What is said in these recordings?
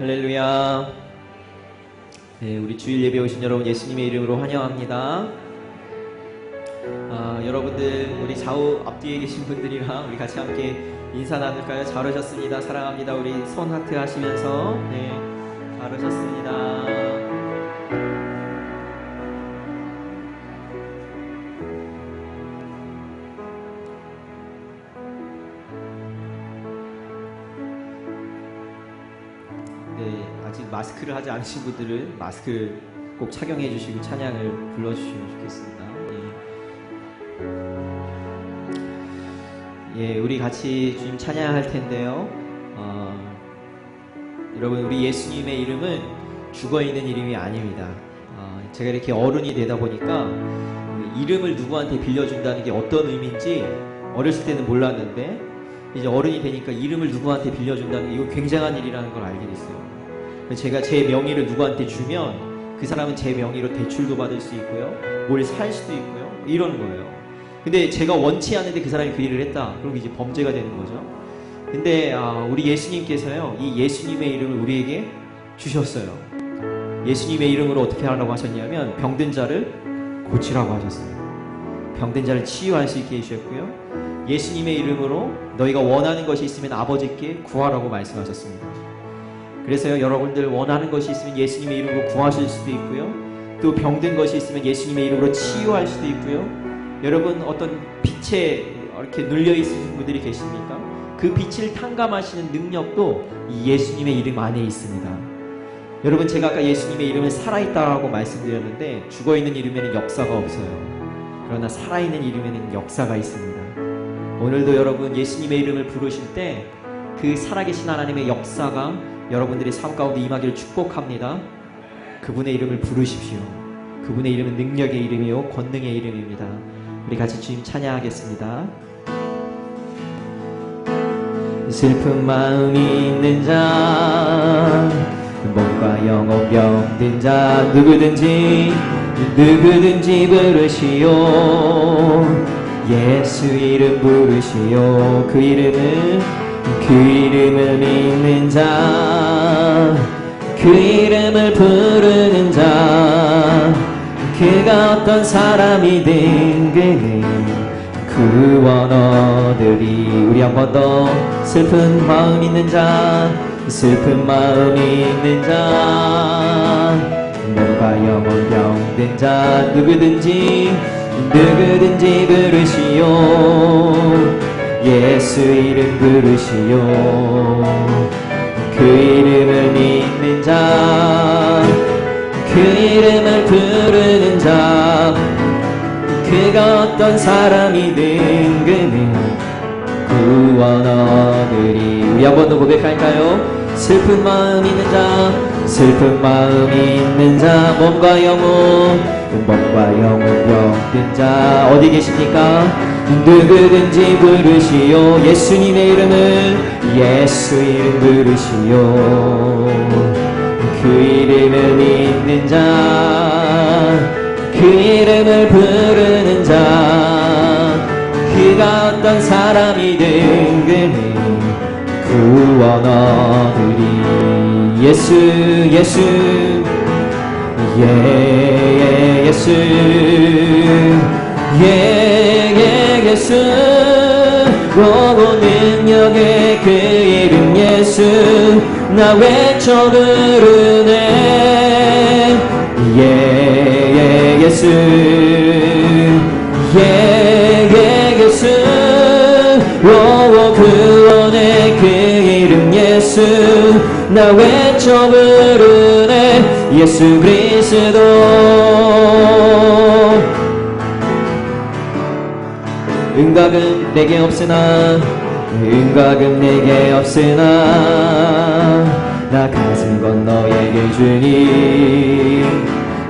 할렐루야. 네, 우리 주일 예배 오신 여러분 예수님의 이름으로 환영합니다. 여러분들 우리 좌우 앞뒤에 계신 분들이랑 우리 같이 함께 인사 나눌까요? 잘 오셨습니다. 사랑합니다. 우리 손 하트 하시면서 네, 잘 오셨습니다. 네, 아직 마스크를 하지 않으신 분들은 마스크 꼭 착용해 주시고 찬양을 불러주시면 좋겠습니다. 예, 우리 같이 주님 찬양할 텐데요. 여러분, 우리 예수님의 이름은 죽어있는 이름이 아닙니다. 제가 이렇게 어른이 되다 보니까 이름을 누구한테 빌려준다는 게 어떤 의미인지 어렸을 때는 몰랐는데 이제 어른이 되니까 이름을 누구한테 빌려준다는 게 이거 굉장한 일이라는 걸 알게 됐어요. 제가 제 명의를 누구한테 주면 그 사람은 제 명의로 대출도 받을 수 있고요, 뭘 살 수도 있고요, 이러는 거예요. 근데 제가 원치 않는데 그 사람이 그 일을 했다, 그럼 이제 범죄가 되는 거죠. 근데 우리 예수님께서요, 이 예수님의 이름을 우리에게 주셨어요. 예수님의 이름으로 어떻게 하라고 하셨냐면 병든 자를 고치라고 하셨어요. 병든 자를 치유할 수 있게 해주셨고요, 예수님의 이름으로 너희가 원하는 것이 있으면 아버지께 구하라고 말씀하셨습니다. 그래서요, 여러분들 원하는 것이 있으면 예수님의 이름으로 구하실 수도 있고요, 또 병든 것이 있으면 예수님의 이름으로 치유할 수도 있고요, 여러분 어떤 빛에 이렇게 눌려있으신 분들이 계십니까? 그 빛을 탕감하시는 능력도 이 예수님의 이름 안에 있습니다. 여러분, 제가 아까 예수님의 이름은 살아있다고 말씀드렸는데 죽어있는 이름에는 역사가 없어요. 그러나 살아있는 이름에는 역사가 있습니다. 오늘도 여러분 예수님의 이름을 부르실 때 그 살아계신 하나님의 역사가 여러분들의 삶 가운데 임하기를 축복합니다. 그분의 이름을 부르십시오. 그분의 이름은 능력의 이름이요 권능의 이름입니다. 우리 같이 주님 찬양하겠습니다. 슬픈 마음이 있는 자, 몸과 영혼 병든 자, 누구든지 부르시오. 예수 이름 부르시오. 그 이름을 믿는 자, 그 이름을 부르는 자, 그가 어떤 사람이든 그는 구원 얻으리. 우리 한 번 더. 슬픈 마음 있는 자, 슬픈 마음 있는 자, 몸과 영혼 병든 자, 누구든지 부르시오. 예수 이름 부르시오. 그 이름을 믿는 자, 그 이름을 부르는 자, 그가 어떤 사람이든 그는 구원 얻으리. 우리 한 번 더 고백할까요? 슬픈 마음 있는 자, 슬픈 마음 있는 자, 몸과 영혼 병든 자, 어디 계십니까? 누구든지 부르시오. 예수님의 이름을, 예수 이름 부르시오. 그 이름을 믿는 자, 그 이름을 부르는 자, 그가 어떤 사람이든 그는 구원 얻으리. 예수 예수 예수 예수. 능력의 그 이름 예수, 나 외쳐 부르네. 예수 예수. 구원의 그 이름 예수, 나 외쳐 부르네. 예수 그리스도. 은각은 내게 없으나, 은각은 내게 없으나, 나 가슴 건너에게 주니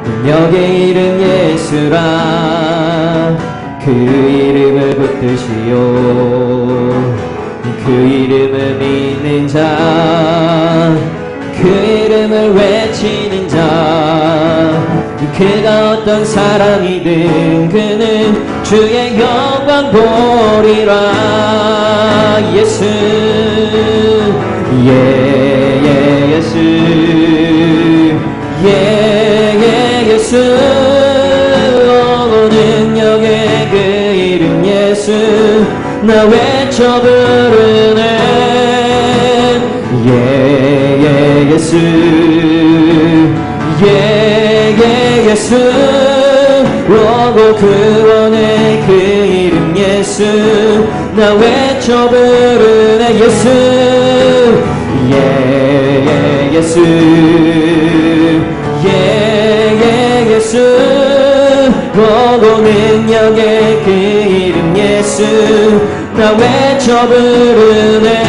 능력의 이름 예수라. 그 이름을 붙드시오. 그 이름을 믿는 자, 그 이름을 외치는 자, 그가 어떤 사람이든 그는 주의 영광 보리라. 예수 예수 나 외쳐 부르네 예수 예수 오고 구원의 그 이름 예수 나 외쳐 부르네 예수 예수 예수 오고 능력의 그 이름 예수 나 외쳐 부르네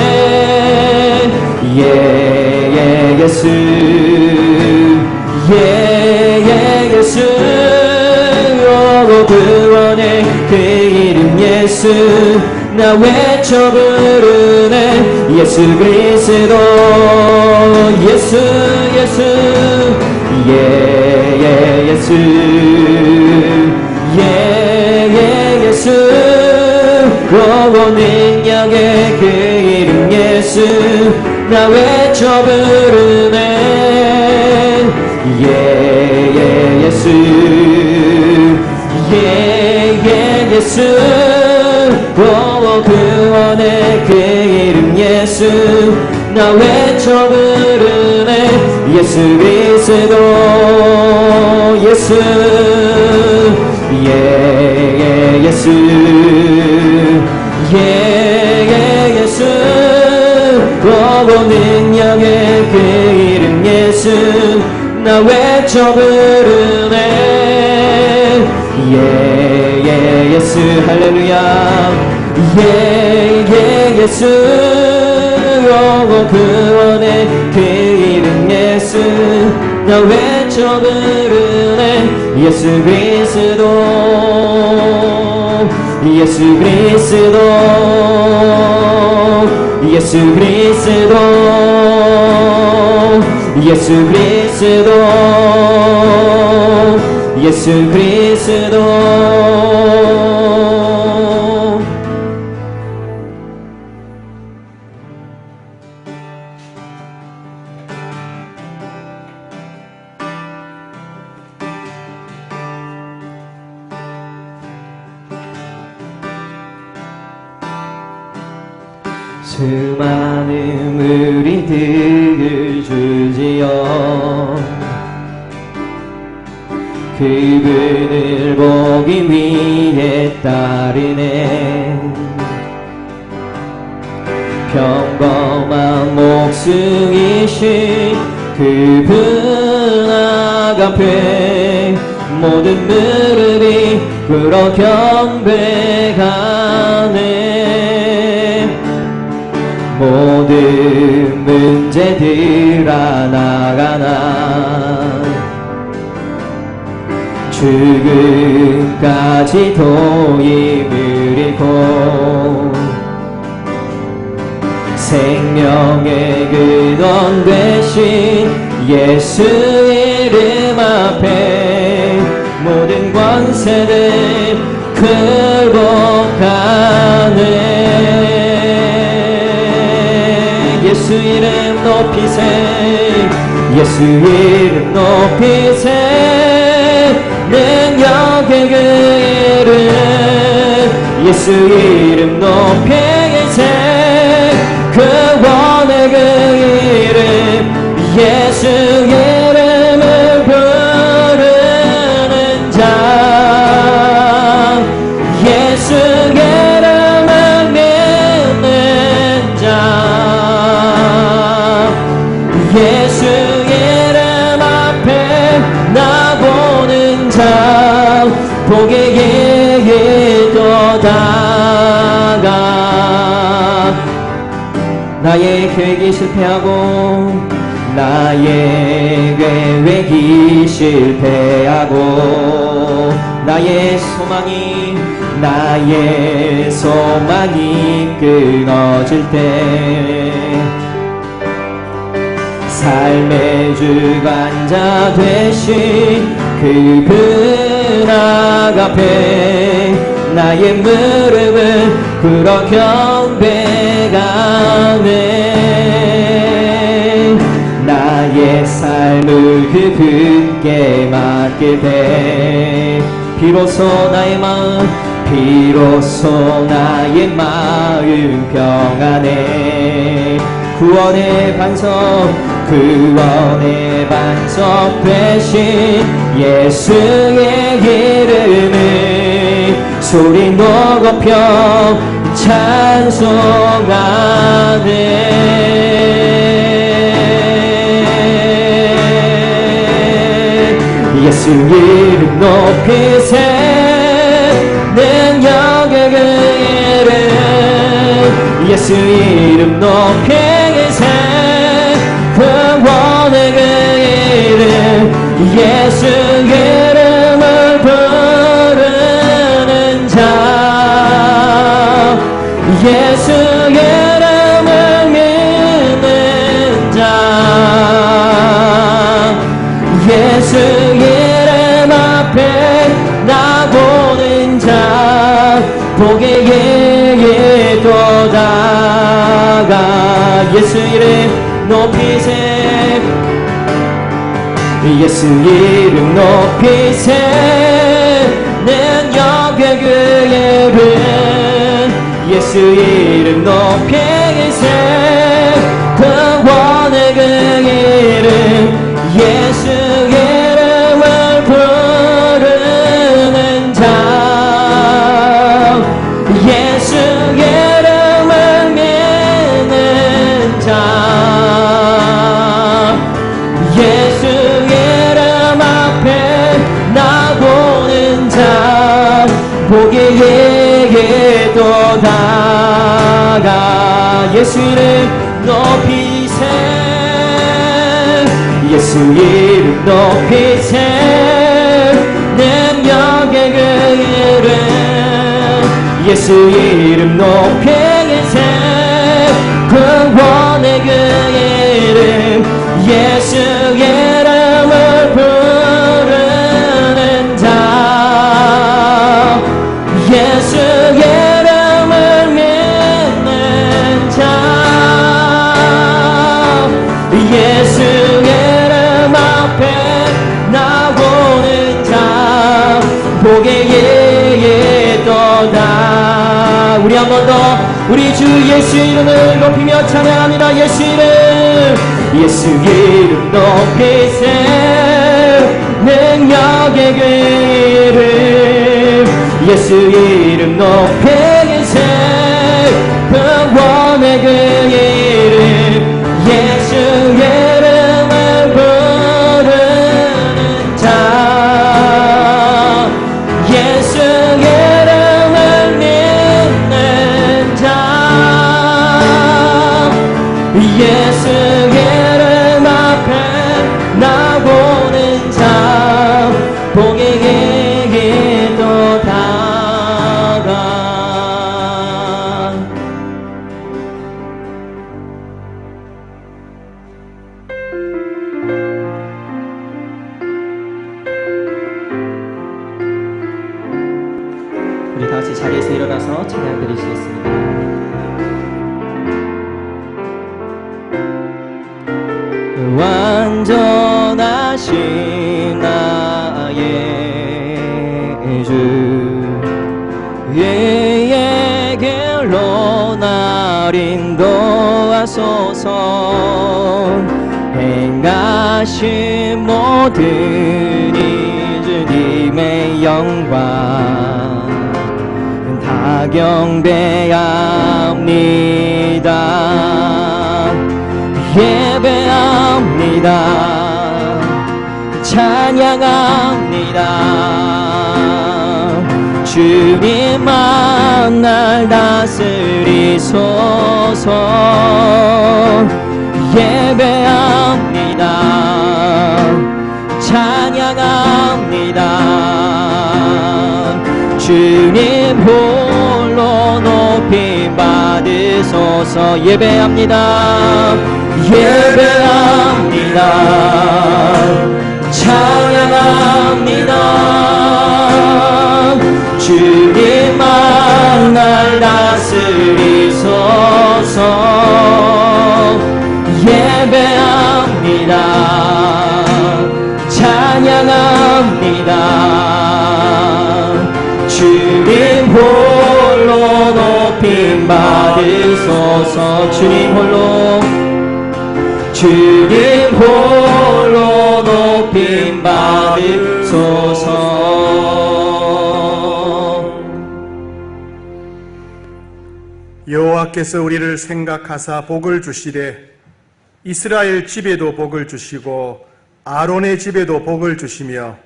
예수 예수 오고 구원의 그 이름 예수 나 외쳐 부르네 예수 그리스도 예수 예수 예수 예수 오고 능력의 그 이름 예수 나 외쳐 부르네 예수 예수 오고 구원의 그 이름 예수 나 외쳐 부르네 예수 그리스도 예수 예수 예수 오고 능력의 그 이름 예수 나 외쳐 부르네 예수 할렐루야 예수 오고 구원의 그 이름 예수 나 외쳐 부르네 예수 그리스도 예수 그리스도 예수 그리스도 예수 그리스도 예수 그리스도 수많은 무리들을 줄지어 그분을 보기 위해 따르네 평범한 목숨이신 그분 앞에 모든 무릎이 꿇어 경배하네 모든 문제들 하나하나 죽음까지도 힘을 잃고 생명의 근원 되신 예수 이름 앞에 모든 권세를 굴복하네 예수 이름 높이세 예수 이름 높이세 능력의 그 이름 예수 이름 높이세 구원의 그 이름 예수 이름을 부르는 자 예수 이름을 믿는 자 예수 이름 앞에 나보는 자 복의 길이 또다가 나의 계획이 실패하고 나의 계획이 실패하고 나의 소망이 끊어질 때 삶의 주관자 되신 그분 앞에 나의 무릎을 꿇어 경배하네 나의 삶을 그분께 맡길 때 비로소 나의 마음 비로소 나의 마음 평안해. 구원의 반석 되신 예수의 이름을 소리 높여 찬송하네. 예수 이름 높이세. 능력의 그 이름. 예수 이름 높이세. 구원의 그 이름. 예수 이름을 부르는 자. 예수 이름을 믿는 자. 예수 이름 앞에 나보는 자. 복의 도다가. 예수 이름 높이세. 예수 이름 높이세. 능력의 그 이름. 예수 이름 높이세. 구원의 그 이름. 예수 이름을 부르는 자. 예수 이름을 믿는 자. 예수 이름 앞에 나보는 자. 복의 도다가. 예수 이름 높이세. 예수 이름 높이세. 능력의 그 이름. 예수 이름 높이세. 구원의 그 이름. 예수 이름을 부르는 자. 예수 이름을 믿는 자. 예수 이름 앞에 나보는 자. 복의 도다. 우리 한 번 더 우리 주 예수 이름을 높이며 찬양합니다. 예수 이름. 예수 이름 높이세. 능력의 그 이름. 예수 이름 높이세. 구원의 그 이름. 예수 이름을 부르는 자. 예수 이름을 믿는 자. 예수 이름 앞에 나보는 자. 복에게 도다가. 우리 다같이 자리에서 일어나서 찬양 드리시겠습니다. 완전하신 나의 주 예의 길로 날 인도하소서. 행하신 모든 이 주님의 영광 다 경배합니다. 예배합니다. 찬양합니다. 주님만 날 다스리소서. 예배합니다. 찬양합니다. 주님 홀로 높임 받으소서. 예배합니다. 예배합니다. 찬양합니다. 주님만 날 다스리소서. 예배합니다. 찬양합니다. 주님 홀로 높임 받으소서. 주님 홀로 높임 받으소서. 여호와께서 우리를 생각하사 복을 주시되 이스라엘 집에도 복을 주시고 아론의 집에도 복을 주시며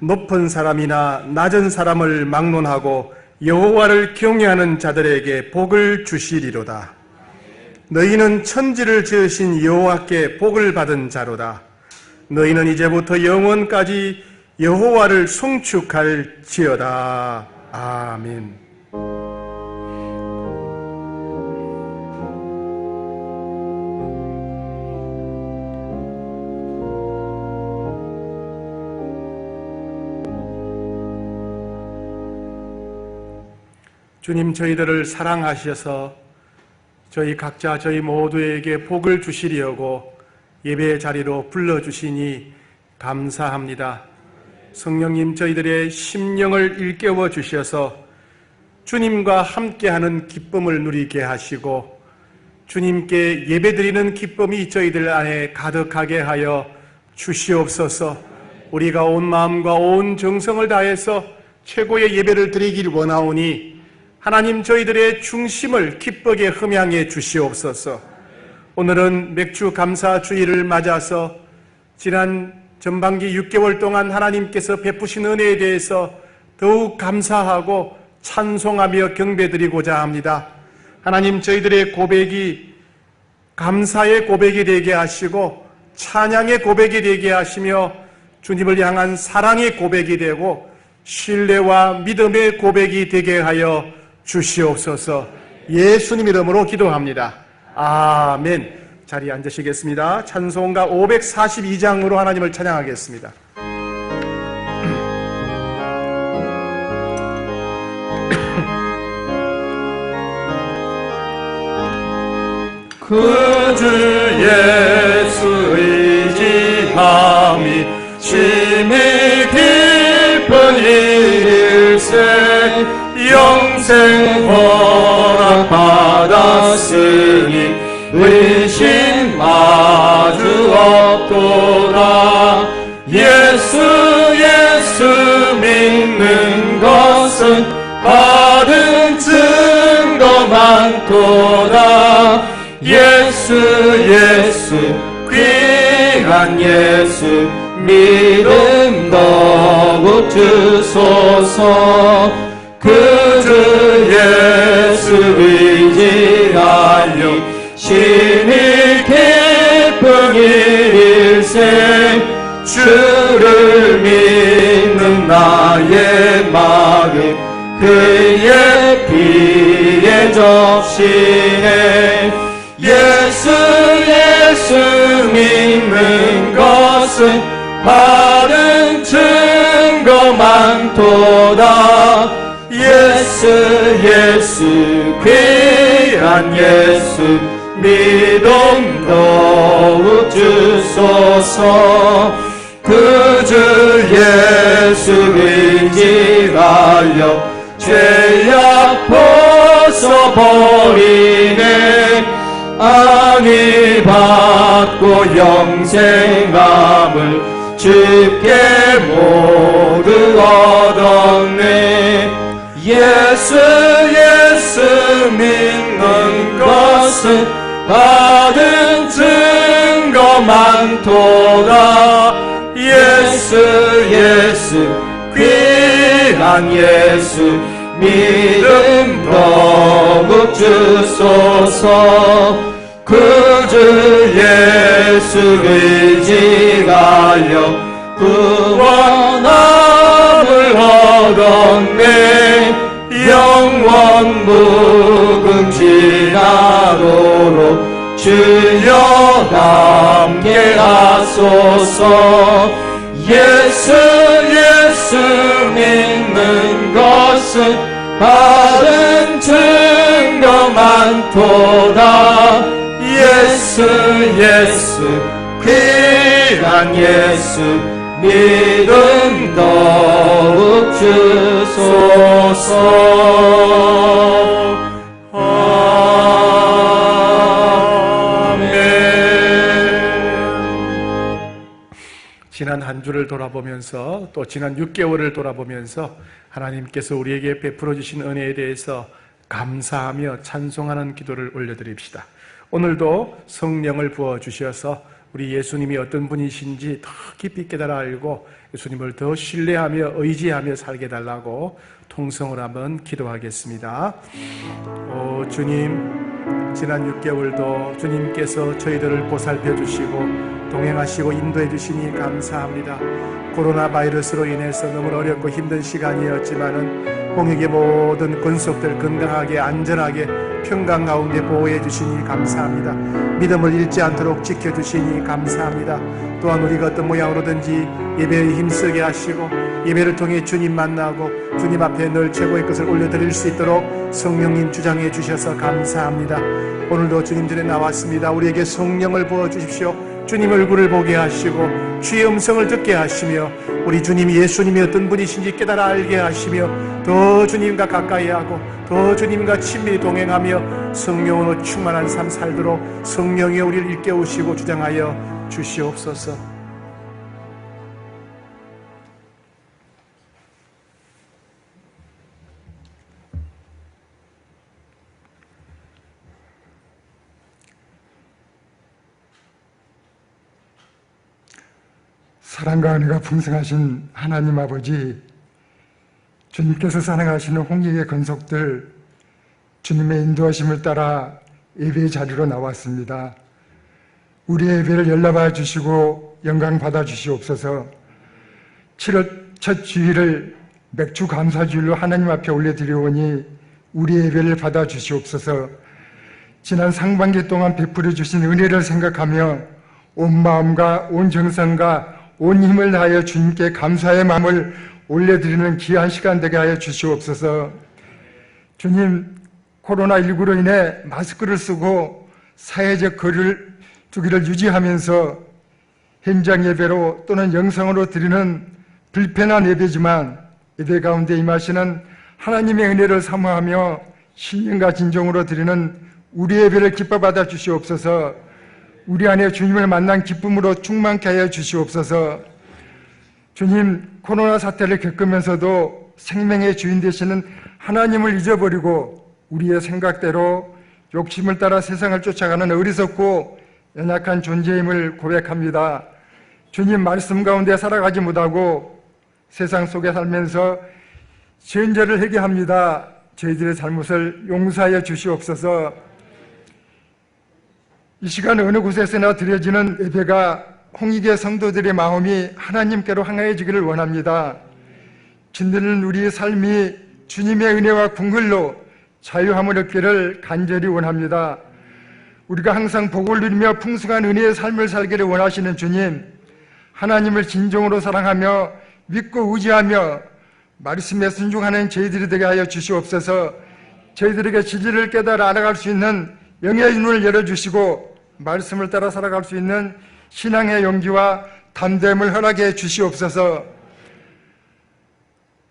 높은 사람이나 낮은 사람을 막론하고 여호와를 경외하는 자들에게 복을 주시리로다. 너희는 천지를 지으신 여호와께 복을 받은 자로다. 너희는 이제부터 영원까지 여호와를 송축할지어다. 아멘. 주님, 저희들을 사랑하셔서 저희 각자 저희 모두에게 복을 주시려고 예배의 자리로 불러주시니 감사합니다. 성령님, 저희들의 심령을 일깨워 주셔서 주님과 함께하는 기쁨을 누리게 하시고 주님께 예배드리는 기쁨이 저희들 안에 가득하게 하여 주시옵소서. 우리가 온 마음과 온 정성을 다해서 최고의 예배를 드리길 원하오니 하나님, 저희들의 중심을 기쁘게 흠양해 주시옵소서. 오늘은 맥주 감사 주일을 맞아서 지난 전반기 6개월 동안 하나님께서 베푸신 은혜에 대해서 더욱 감사하고 찬송하며 경배드리고자 합니다. 하나님, 저희들의 고백이 감사의 고백이 되게 하시고 찬양의 고백이 되게 하시며 주님을 향한 사랑의 고백이 되고 신뢰와 믿음의 고백이 되게 하여 주시옵소서. 예수님 이름으로 기도합니다. 아멘. 자리에 앉으시겠습니다. 찬송가 542장으로 하나님을 찬양하겠습니다. 그 주 예수 의지함이 심히 깊은 일세 영생 허락 받았으니 의심 마주 없도다. 예수 믿는 것은 받은 증거 많도다. 예수 귀한 예수 믿음 더욱 주소서. 그 주 예수 의지하여 심히 기쁜 일생 주를 믿는 나의 마음 그의 피에 접시네. 예수 믿는 것은 받은 증거 많도다. 예수 귀한 예수 믿음 더욱 주소서. 그 주 예수 의지하여 죄악 벗어버리네. 안위 받고 영생함을 주께 모두 얻었네. 예수 믿는 것은 받은 증거 많도다. 예수 귀한 예수 믿음 더욱 주소서. 그 주 예수 의지하여 구원함을 얻었네. 영원 무궁진하도록 주여 함께 하소서. 예수 믿는 것은 받은 증거 많도다. 예수 귀한 예수 믿음 더욱 주소서. 지난 한 주를 돌아보면서 또 지난 6개월을 돌아보면서 하나님께서 우리에게 베풀어 주신 은혜에 대해서 감사하며 찬송하는 기도를 올려드립시다. 오늘도 성령을 부어 주셔서 우리 예수님이 어떤 분이신지 더 깊이 깨달아 알고 예수님을 더 신뢰하며 의지하며 살게 달라고 통성을 한번 기도하겠습니다. 주님, 지난 6개월도 주님께서 저희들을 보살펴 주시고 동행하시고 인도해 주시니 감사합니다. 코로나 바이러스로 인해서 너무 어렵고 힘든 시간이었지만은 홍익의 모든 권속들 건강하게 안전하게 평강 가운데 보호해 주시니 감사합니다. 믿음을 잃지 않도록 지켜주시니 감사합니다. 또한 우리가 어떤 모양으로든지 예배에 힘쓰게 하시고 예배를 통해 주님 만나고 주님 앞에 늘 최고의 것을 올려드릴 수 있도록 성령님 주장해 주셔서 감사합니다. 오늘도 주님 전에 나왔습니다. 우리에게 성령을 부어주십시오. 주님 얼굴을 보게 하시고 주의 음성을 듣게 하시며 우리 주님이 예수님이 어떤 분이신지 깨달아 알게 하시며 더 주님과 가까이 하고 더 주님과 친밀히 동행하며 성령으로 충만한 삶 살도록 성령이 우리를 일깨우시고 주장하여 주시옵소서. 사랑과 은혜가 풍성하신 하나님 아버지, 주님께서 사랑하시는 홍익의 권속들 주님의 인도하심을 따라 예배의 자리로 나왔습니다. 우리의 예배를 열람하여 주시고 영광 받아 주시옵소서. 7월 첫 주일을 맥주 감사주일로 하나님 앞에 올려드리오니 우리의 예배를 받아 주시옵소서. 지난 상반기 동안 베풀어 주신 은혜를 생각하며 온 마음과 온 정성과 온 힘을 다하여 주님께 감사의 마음을 올려드리는 귀한 시간 되게 하여 주시옵소서. 주님, 코로나19로 인해 마스크를 쓰고 사회적 거리를 두기를 유지하면서 현장 예배로 또는 영상으로 드리는 불편한 예배지만 예배 가운데 임하시는 하나님의 은혜를 사모하며 신령과 진정으로 드리는 우리 예배를 기뻐 받아 주시옵소서. 우리 안에 주님을 만난 기쁨으로 충만케 하여 주시옵소서. 주님, 코로나 사태를 겪으면서도 생명의 주인 되시는 하나님을 잊어버리고 우리의 생각대로 욕심을 따라 세상을 쫓아가는 어리석고 연약한 존재임을 고백합니다. 주님 말씀 가운데 살아가지 못하고 세상 속에 살면서 죄인죄를 회개합니다. 저희들의 잘못을 용서하여 주시옵소서. 이 시간 어느 곳에서나 드려지는 예배가 홍익의 성도들의 마음이 하나님께로 향하여지기를 원합니다. 진들은 우리의 삶이 주님의 은혜와 궁글로 자유함을 얻기를 간절히 원합니다. 우리가 항상 복을 누리며 풍성한 은혜의 삶을 살기를 원하시는 주님, 하나님을 진정으로 사랑하며 믿고 의지하며 말씀에 순종하는 저희들이 되게 하여 주시옵소서. 저희들에게 진리를 깨달아 알아갈 수 있는 영의 눈을 열어주시고 말씀을 따라 살아갈 수 있는 신앙의 용기와 담대함을 허락해 주시옵소서.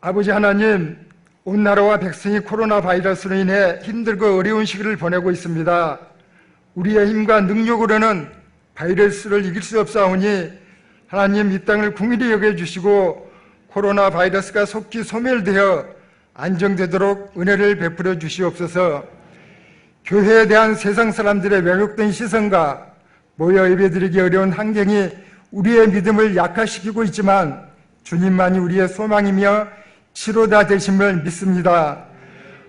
아버지 하나님, 온 나라와 백성이 코로나 바이러스로 인해 힘들고 어려운 시기를 보내고 있습니다. 우리의 힘과 능력으로는 바이러스를 이길 수 없사오니 하나님 이 땅을 긍휼히 여겨주시고 코로나 바이러스가 속히 소멸되어 안정되도록 은혜를 베풀어 주시옵소서. 교회에 대한 세상 사람들의 왜곡된 시선과 모여 예배드리기 어려운 환경이 우리의 믿음을 약화시키고 있지만 주님만이 우리의 소망이며 치료다 되심을 믿습니다.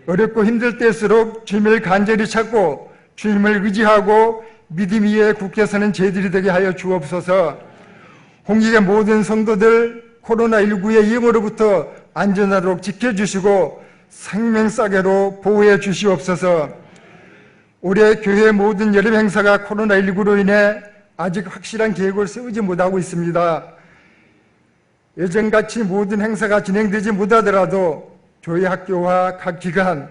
어렵고 힘들 때일수록 주님을 간절히 찾고 주님을 의지하고 믿음 위에 굳게 서는 저희들이 되게 하여 주옵소서. 홍익의 모든 성도들 코로나19의 위험으로부터 안전하도록 지켜주시고 생명싸개로 보호해 주시옵소서. 올해 교회 모든 여름 행사가 코로나19로 인해 아직 확실한 계획을 세우지 못하고 있습니다. 예전같이 모든 행사가 진행되지 못하더라도 교회 학교와 각 기관,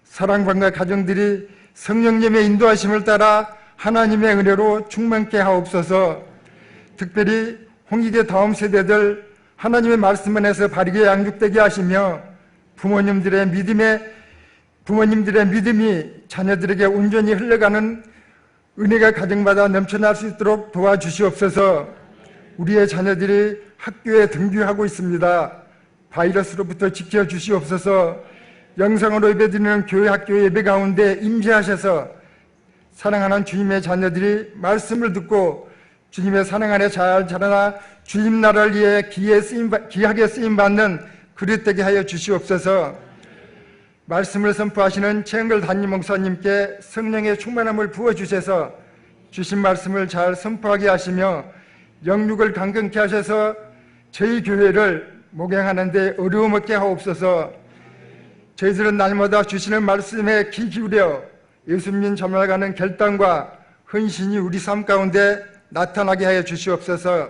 사랑방과 가정들이 성령님의 인도하심을 따라 하나님의 은혜로 충만케 하옵소서. 특별히 홍익의 다음 세대들 하나님의 말씀 안에서 바르게 양육되게 하시며 부모님들의 믿음이 자녀들에게 온전히 흘러가는 은혜가 가정마다 넘쳐날 수 있도록 도와주시옵소서. 우리의 자녀들이 학교에 등교하고 있습니다. 바이러스로부터 지켜주시옵소서. 영상으로 예배드리는 교회 학교 예배 가운데 임재하셔서 사랑하는 주님의 자녀들이 말씀을 듣고 주님의 사랑 안에 잘 자라나 주님 나라를 위해 귀하게 쓰임받는 그릇 되게 하여 주시옵소서. 말씀을 선포하시는 최영걸 담임 목사님께 성령의 충만함을 부어주셔서 주신 말씀을 잘 선포하게 하시며 영육을 강건케 하셔서 저희 교회를 목양하는 데 어려움 없게 하옵소서. 저희들은 날마다 주시는 말씀에 귀 기울여 예수님 전달하는 결단과 헌신이 우리 삶 가운데 나타나게 하여 주시옵소서.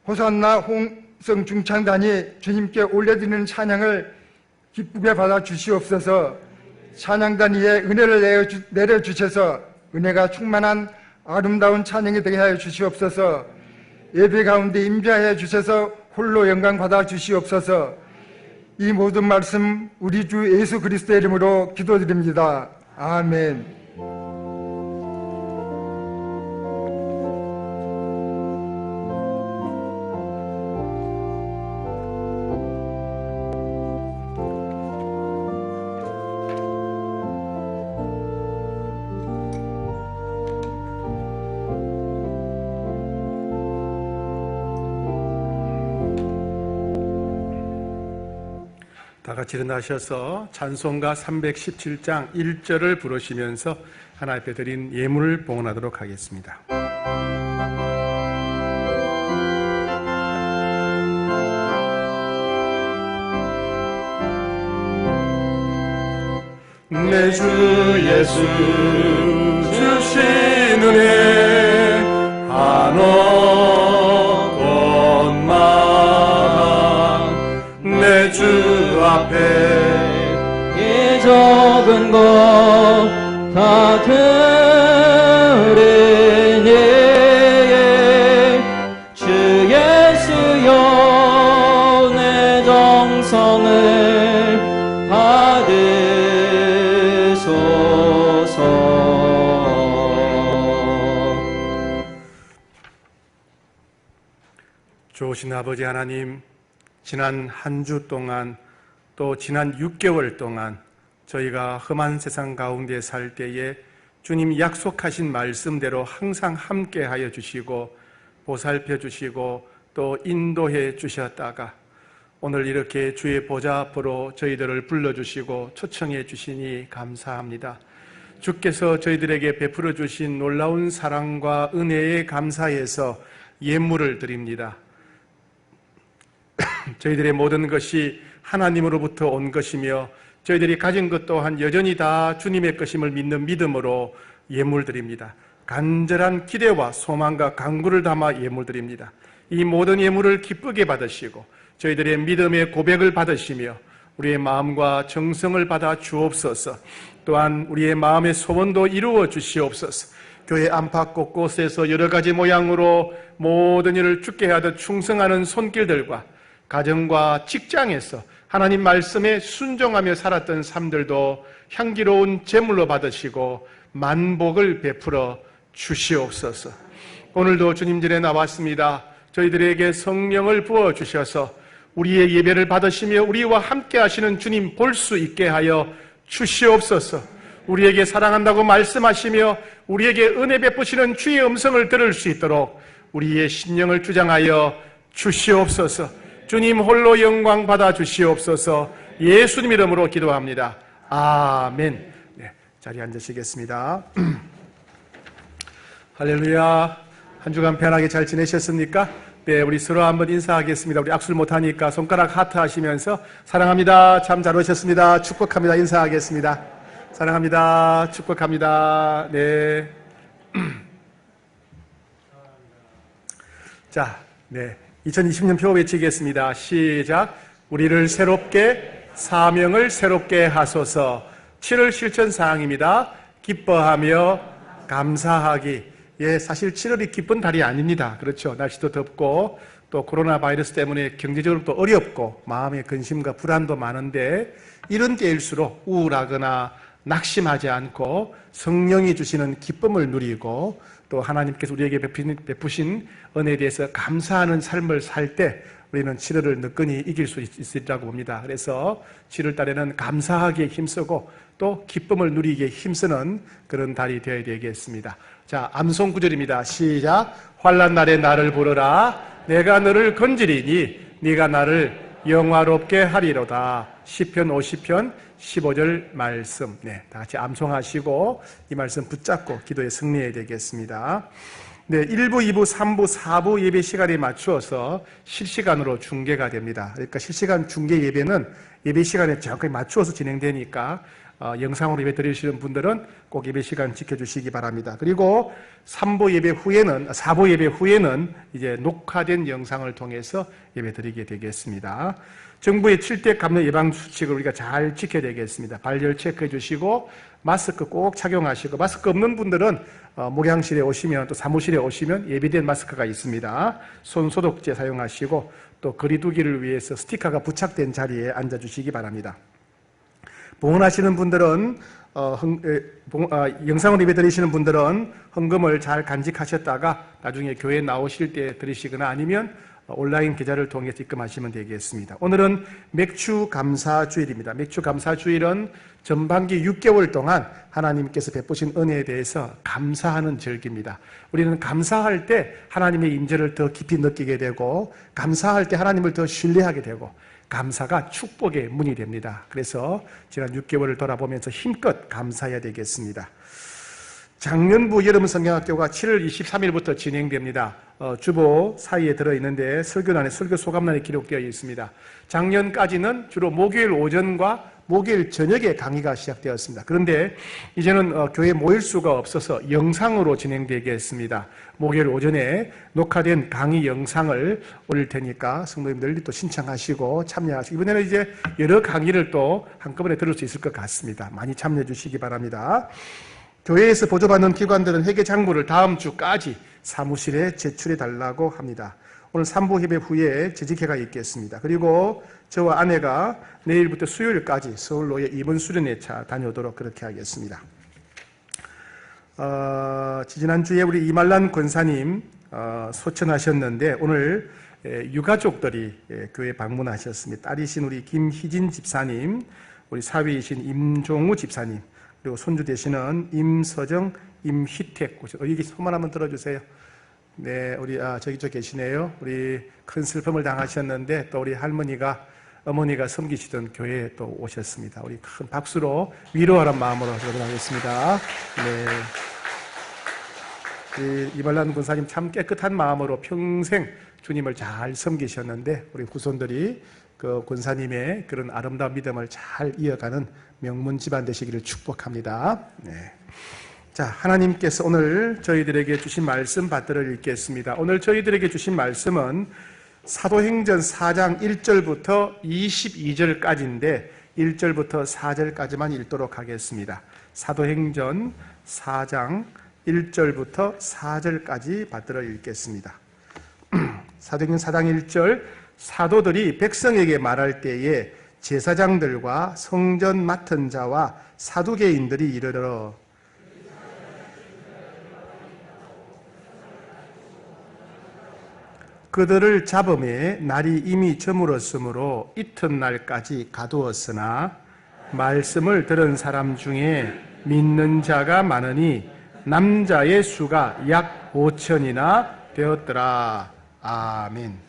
호산나 홍성 중창단이 주님께 올려드리는 찬양을 기쁘게 받아 주시옵소서. 찬양단 위에 은혜를 내려주셔서 은혜가 충만한 아름다운 찬양이 되게 하여 주시옵소서. 예배 가운데 임재하여 주셔서 홀로 영광 받아 주시옵소서. 이 모든 말씀 우리 주 예수 그리스도의 이름으로 기도드립니다. 아멘. 다 같이 일어나셔서 찬송가 317장 1절을 부르시면서 하나님 앞에 드린 예물을 봉헌하도록 하겠습니다. 내 주 예수 주신 은혜 한없건마다 내 주 앞에 이 적은 것 다 드리니 주 예수여 내 정성을 받으소서. 좋으신 아버지 하나님, 지난 한 주 동안 또 지난 6개월 동안 저희가 험한 세상 가운데 살 때에 주님 약속하신 말씀대로 항상 함께하여 주시고 보살펴 주시고 또 인도해 주셨다가 오늘 이렇게 주의 보좌 앞으로 저희들을 불러주시고 초청해 주시니 감사합니다. 주께서 저희들에게 베풀어 주신 놀라운 사랑과 은혜에 감사해서 예물을 드립니다. 저희들의 모든 것이 하나님으로부터 온 것이며 저희들이 가진 것 또한 여전히 다 주님의 것임을 믿는 믿음으로 예물 드립니다. 간절한 기대와 소망과 간구를 담아 예물 드립니다. 이 모든 예물을 기쁘게 받으시고 저희들의 믿음의 고백을 받으시며 우리의 마음과 정성을 받아 주옵소서. 또한 우리의 마음의 소원도 이루어 주시옵소서. 교회 안팎 곳곳에서 여러 가지 모양으로 모든 일을 주께 하듯 충성하는 손길들과 가정과 직장에서 하나님 말씀에 순종하며 살았던 삶들도 향기로운 제물로 받으시고 만복을 베풀어 주시옵소서. 오늘도 주님들에 나왔습니다. 저희들에게 성령을 부어주셔서 우리의 예배를 받으시며 우리와 함께 하시는 주님 볼 수 있게 하여 주시옵소서. 우리에게 사랑한다고 말씀하시며 우리에게 은혜 베푸시는 주의 음성을 들을 수 있도록 우리의 심령을 주장하여 주시옵소서. 주님 홀로 영광 받아 주시옵소서. 예수님 이름으로 기도합니다. 아멘. 네, 자리에 앉으시겠습니다. 할렐루야. 한 주간 편하게 잘 지내셨습니까? 네, 우리 서로 한번 인사하겠습니다. 우리 악수를 못하니까 손가락 하트 하시면서 사랑합니다. 참 잘 오셨습니다. 축복합니다. 인사하겠습니다. 사랑합니다. 축복합니다. 네. 자, 네. 2020년 표 외치겠습니다. 시작. 우리를 새롭게, 사명을 새롭게 하소서. 7월 실천 사항입니다. 기뻐하며 감사하기. 예, 사실 7월이 기쁜 달이 아닙니다. 그렇죠. 날씨도 덥고 또 코로나 바이러스 때문에 경제적으로 또 어렵고 마음의 근심과 불안도 많은데 이런 때일수록 우울하거나 낙심하지 않고 성령이 주시는 기쁨을 누리고 또 하나님께서 우리에게 베푸신 은혜에 대해서 감사하는 삶을 살 때 우리는 7월을 느끼니 이길 수 있으리라고 봅니다. 그래서 7월 달에는 감사하기에 힘쓰고 또 기쁨을 누리기에 힘쓰는 그런 달이 되어야 되겠습니다. 자, 암송 구절입니다. 시작. 환난 날에 나를 부르라. 내가 너를 건지리니 네가 나를 영화롭게 하리로다. 시편 50편 15절 말씀. 네, 다 같이 암송하시고 이 말씀 붙잡고 기도에 승리해야 되겠습니다. 네, 1부, 2부, 3부, 4부 예배 시간에 맞추어서 실시간으로 중계가 됩니다. 그러니까 실시간 중계 예배는 예배 시간에 정확하게 맞추어서 진행되니까 영상으로 예배 드리시는 분들은 꼭 예배 시간 지켜주시기 바랍니다. 그리고 4부 예배 후에는 이제 녹화된 영상을 통해서 예배 드리게 되겠습니다. 정부의 7대 감염 예방 수칙을 우리가 잘 지켜야 되겠습니다. 발열 체크해 주시고 마스크 꼭 착용하시고 마스크 없는 분들은 목양실에 오시면 또 사무실에 오시면 예비된 마스크가 있습니다. 손 소독제 사용하시고 또 거리두기를 위해서 스티커가 부착된 자리에 앉아주시기 바랍니다. 봉헌하시는 분들은 영상으로 예배 드리시는 분들은 헌금을 잘 간직하셨다가 나중에 교회 나오실 때 드리시거나 아니면 온라인 계좌를 통해서 입금하시면 되겠습니다. 오늘은 맥주 감사 주일입니다. 맥주 감사 주일은 전반기 6개월 동안 하나님께서 베푸신 은혜에 대해서 감사하는 절기입니다. 우리는 감사할 때 하나님의 임재를 더 깊이 느끼게 되고 감사할 때 하나님을 더 신뢰하게 되고 감사가 축복의 문이 됩니다. 그래서 지난 6개월을 돌아보면서 힘껏 감사해야 되겠습니다. 작년부 여름 성경학교가 7월 23일부터 진행됩니다. 주보 사이에 들어있는데 설교란에 설교 소감란에 기록되어 있습니다. 작년까지는 주로 목요일 오전과 목요일 저녁에 강의가 시작되었습니다. 그런데 이제는 교회에 모일 수가 없어서 영상으로 진행되겠습니다. 목요일 오전에 녹화된 강의 영상을 올릴 테니까 성도님들 또 신청하시고 참여하시고 이번에는 이제 여러 강의를 또 한꺼번에 들을 수 있을 것 같습니다. 많이 참여해 주시기 바랍니다. 교회에서 보조받는 기관들은 회계 장부를 다음 주까지 사무실에 제출해 달라고 합니다. 오늘 3부 예배 후에 재직회가 있겠습니다. 그리고 저와 아내가 내일부터 수요일까지 서울로의 2번 수련회 차 다녀오도록 그렇게 하겠습니다. 지난주에 우리 이말란 권사님 소천하셨는데 오늘 유가족들이 교회 방문하셨습니다. 딸이신 우리 김희진 집사님, 우리 사위이신 임종우 집사님, 그리고 손주 되시는 임서정, 임희택, 여기 손만 한번 들어주세요. 네, 우리 저기 계시네요. 우리 큰 슬픔을 당하셨는데 또 우리 어머니가 섬기시던 교회에 또 오셨습니다. 우리 큰 박수로 위로하는 마음으로 기도하겠습니다. 네, 이말란 군사님 참 깨끗한 마음으로 평생 주님을 잘 섬기셨는데 우리 후손들이 그 권사님의 그런 아름다운 믿음을 잘 이어가는 명문 집안 되시기를 축복합니다. 네. 자, 하나님께서 오늘 저희들에게 주신 말씀 받들어 읽겠습니다. 오늘 저희들에게 주신 말씀은 사도행전 4장 1절부터 22절까지인데 1절부터 4절까지만 읽도록 하겠습니다. 사도행전 4장 1절부터 4절까지 받들어 읽겠습니다. 사도행전 4장 1절 사도들이 백성에게 말할 때에 제사장들과 성전 맡은 자와 사두개인들이 이르러 그들을 잡음에 날이 이미 저물었으므로 이튿날까지 가두었으나 말씀을 들은 사람 중에 믿는 자가 많으니 남자의 수가 약 5천이나 되었더라. 아멘.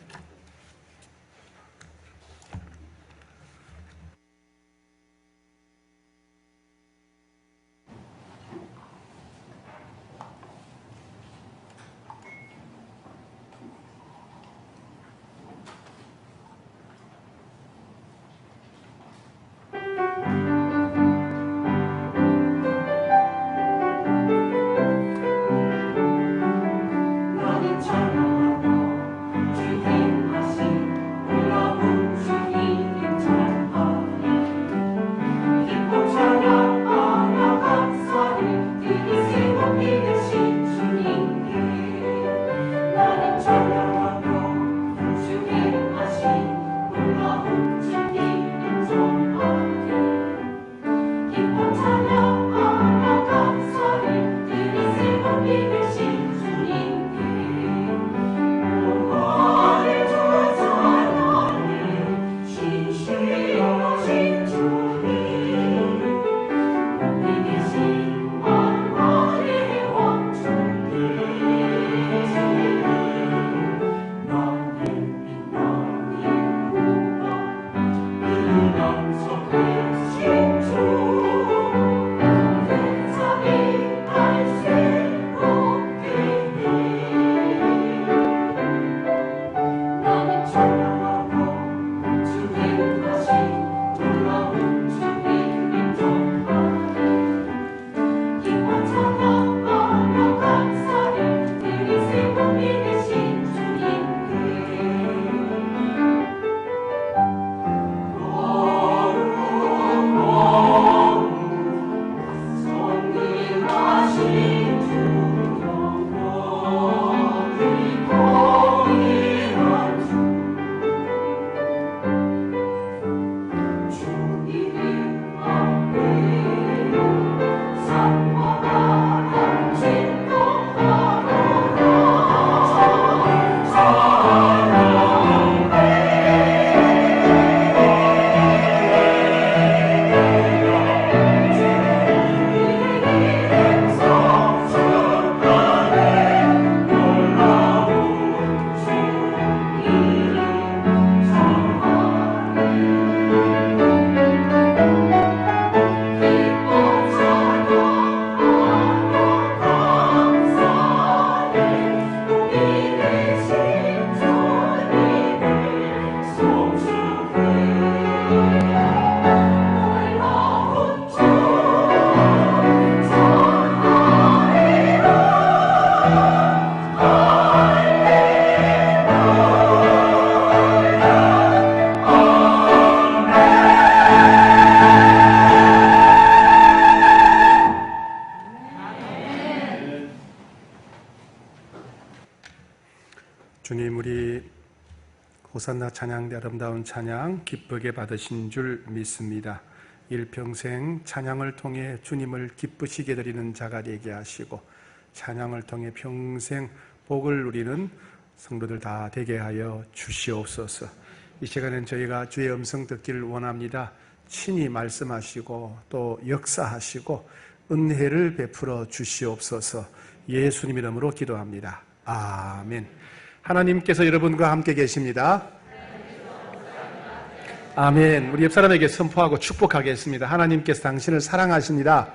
나는 찬양하며 주의 주님, 우리 호산나 찬양대 아름다운 찬양 기쁘게 받으신 줄 믿습니다. 일평생 찬양을 통해 주님을 기쁘시게 드리는 자가 되게 하시고 찬양을 통해 평생 복을 누리는 성도들 다 되게 하여 주시옵소서. 이 시간엔 저희가 주의 음성 듣기를 원합니다. 친히 말씀하시고 또 역사하시고 은혜를 베풀어 주시옵소서. 예수님 이름으로 기도합니다. 아멘. 하나님께서 여러분과 함께 계십니다. 아멘. 우리 옆 사람에게 선포하고 축복하겠습니다. 하나님께서 당신을 사랑하십니다.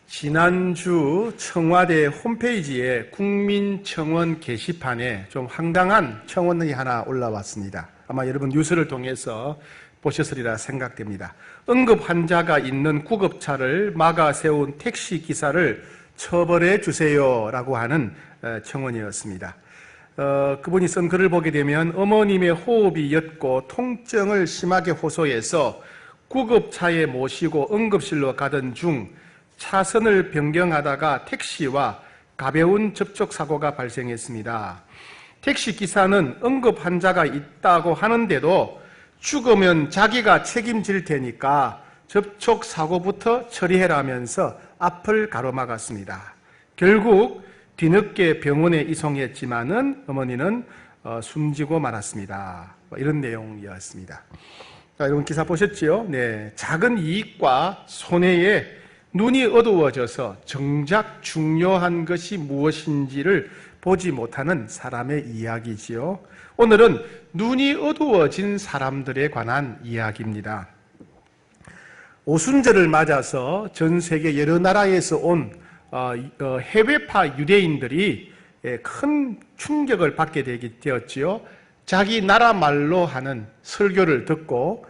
지난주 청와대 홈페이지에 국민청원 게시판에 좀 황당한 청원이 하나 올라왔습니다. 아마 여러분 뉴스를 통해서 보셨으리라 생각됩니다. 응급 환자가 있는 구급차를 막아 세운 택시 기사를 처벌해 주세요라고 하는 청원이었습니다. 그분이 쓴 글을 보게 되면 어머님의 호흡이 옅고 통증을 심하게 호소해서 구급차에 모시고 응급실로 가던 중 차선을 변경하다가 택시와 가벼운 접촉사고가 발생했습니다. 택시 기사는 응급 환자가 있다고 하는데도 죽으면 자기가 책임질 테니까 접촉사고부터 처리해라면서 앞을 가로막았습니다. 결국 뒤늦게 병원에 이송했지만은 어머니는 숨지고 말았습니다. 이런 내용이었습니다. 여러분 기사 보셨지요? 네, 작은 이익과 손해에 눈이 어두워져서 정작 중요한 것이 무엇인지를 보지 못하는 사람의 이야기지요. 오늘은 눈이 어두워진 사람들에 관한 이야기입니다. 오순절을 맞아서 전 세계 여러 나라에서 온 해외파 유대인들이 큰 충격을 받게 되었지요. 자기 나라 말로 하는 설교를 듣고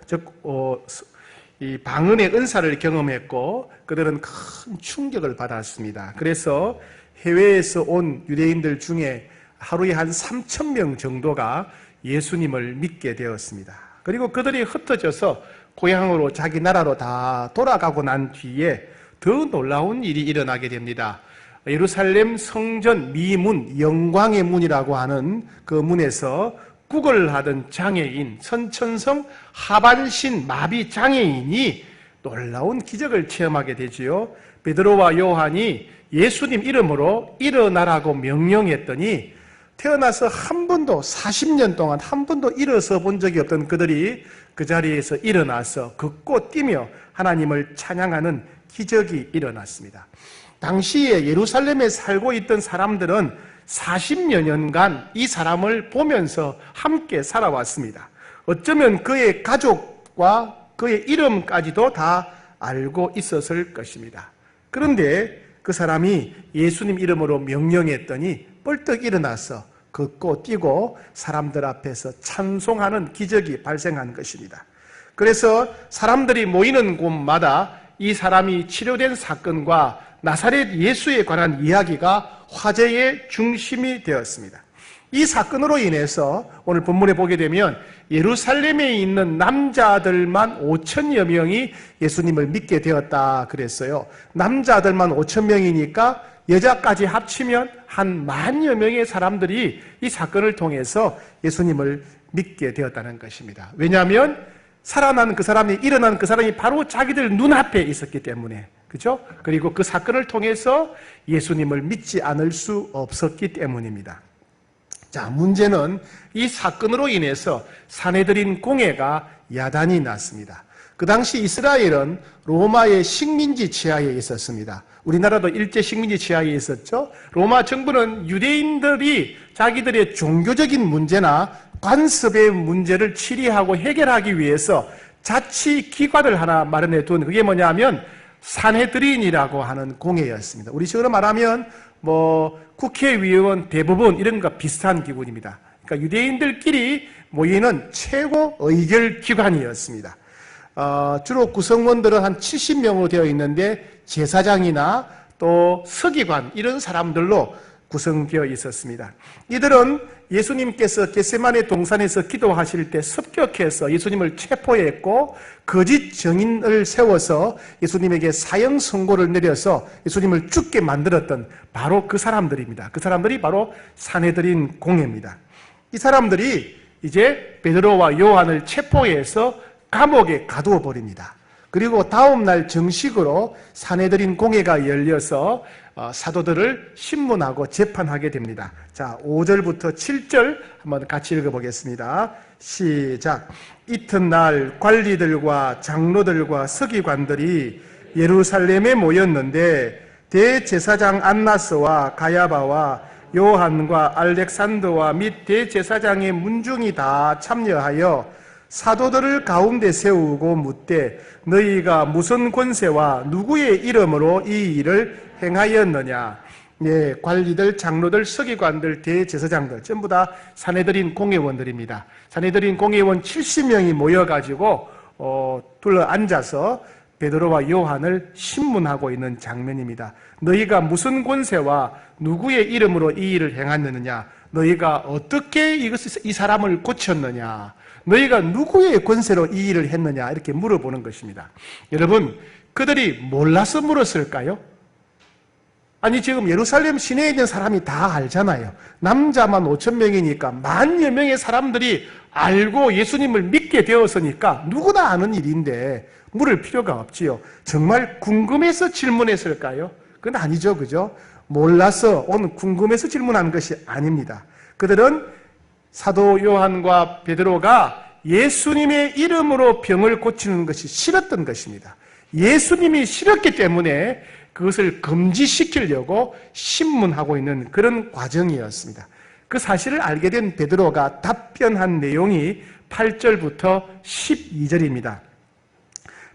이 방언의 은사를 경험했고 그들은 큰 충격을 받았습니다. 그래서 해외에서 온 유대인들 중에 하루에 한 3,000명 정도가 예수님을 믿게 되었습니다. 그리고 그들이 흩어져서 고향으로 자기 나라로 다 돌아가고 난 뒤에 더 놀라운 일이 일어나게 됩니다. 예루살렘 성전 미문, 영광의 문이라고 하는 그 문에서 구걸을 하던 장애인, 선천성 하반신 마비 장애인이 놀라운 기적을 체험하게 되지요. 베드로와 요한이 예수님 이름으로 일어나라고 명령했더니 태어나서 한 번도 40년 동안 한 번도 일어서 본 적이 없던 그들이 그 자리에서 일어나서 걷고 뛰며 하나님을 찬양하는 기적이 일어났습니다. 당시에 예루살렘에 살고 있던 사람들은 40여 년간 이 사람을 보면서 함께 살아왔습니다. 어쩌면 그의 가족과 그의 이름까지도 다 알고 있었을 것입니다. 그런데 그 사람이 예수님 이름으로 명령했더니 벌떡 일어나서 걷고 뛰고 사람들 앞에서 찬송하는 기적이 발생한 것입니다. 그래서 사람들이 모이는 곳마다 이 사람이 치료된 사건과 나사렛 예수에 관한 이야기가 화제의 중심이 되었습니다. 이 사건으로 인해서 오늘 본문에 보게 되면 예루살렘에 있는 남자들만 5천여 명이 예수님을 믿게 되었다 그랬어요. 남자들만 5천 명이니까 여자까지 합치면 한 10,000여 명의 사람들이 이 사건을 통해서 예수님을 믿게 되었다는 것입니다. 왜냐하면 살아난 그 사람이, 일어난 그 사람이 바로 자기들 눈앞에 있었기 때문에, 그죠? 그리고 그 사건을 통해서 예수님을 믿지 않을 수 없었기 때문입니다. 자, 문제는 이 사건으로 인해서 사내들인 공회가 야단이 났습니다. 그 당시 이스라엘은 로마의 식민지 지하에 있었습니다. 우리나라도 일제 식민지 지하에 있었죠. 로마 정부는 유대인들이 자기들의 종교적인 문제나 관습의 문제를 치리하고 해결하기 위해서 자치기관을 하나 마련해 둔, 그게 뭐냐면 산헤드린이라고 하는 공회였습니다. 우리식으로 말하면 국회의원, 대법원 이런 것과 비슷한 기구입니다. 그러니까 유대인들끼리 모이는 최고 의결 기관이었습니다. 주로 구성원들은 한 70명으로 되어 있는데 제사장이나 또 서기관 이런 사람들로 구성되어 있었습니다. 이들은 예수님께서 겟세마네 동산에서 기도하실 때 습격해서 예수님을 체포했고 거짓 증인을 세워서 예수님에게 사형 선고를 내려서 예수님을 죽게 만들었던 바로 그 사람들입니다. 그 사람들이 바로 산헤드린 공회입니다. 이 사람들이 이제 베드로와 요한을 체포해서 감옥에 가두어 버립니다. 그리고 다음 날 정식으로 산헤드린 공회가 열려서 사도들을 신문하고 재판하게 됩니다. 자, 5절부터 7절 한번 같이 읽어보겠습니다. 시작. 이튿날 관리들과 장로들과 서기관들이 예루살렘에 모였는데 대제사장 안나스와 가야바와 요한과 알렉산더와 및 대제사장의 문중이 다 참여하여 사도들을 가운데 세우고 묻되 너희가 무슨 권세와 누구의 이름으로 이 일을 행하였느냐. 예, 관리들, 장로들, 서기관들, 대제사장들 전부 다 산헤드린 공회원들입니다. 산헤드린 공회원 70명이 모여가지고 둘러 앉아서 베드로와 요한을 신문하고 있는 장면입니다. 너희가 무슨 권세와 누구의 이름으로 이 일을 행하느냐. 너희가 어떻게 이 사람을 고쳤느냐. 너희가 누구의 권세로 이 일을 했느냐 이렇게 물어보는 것입니다. 여러분, 그들이 몰라서 물었을까요? 아니 지금 예루살렘 시내에 있는 사람이 다 알잖아요. 남자만 5,000명이니까 만여 명의 사람들이 알고 예수님을 믿게 되었으니까 누구나 아는 일인데 물을 필요가 없지요. 정말 궁금해서 질문했을까요? 그건 아니죠, 그죠? 몰라서 오늘 궁금해서 질문한 것이 아닙니다. 그들은 사도 요한과 베드로가 예수님의 이름으로 병을 고치는 것이 싫었던 것입니다. 예수님이 싫었기 때문에 그것을 금지시키려고 신문하고 있는 그런 과정이었습니다. 그 사실을 알게 된 베드로가 답변한 내용이 8절부터 12절입니다.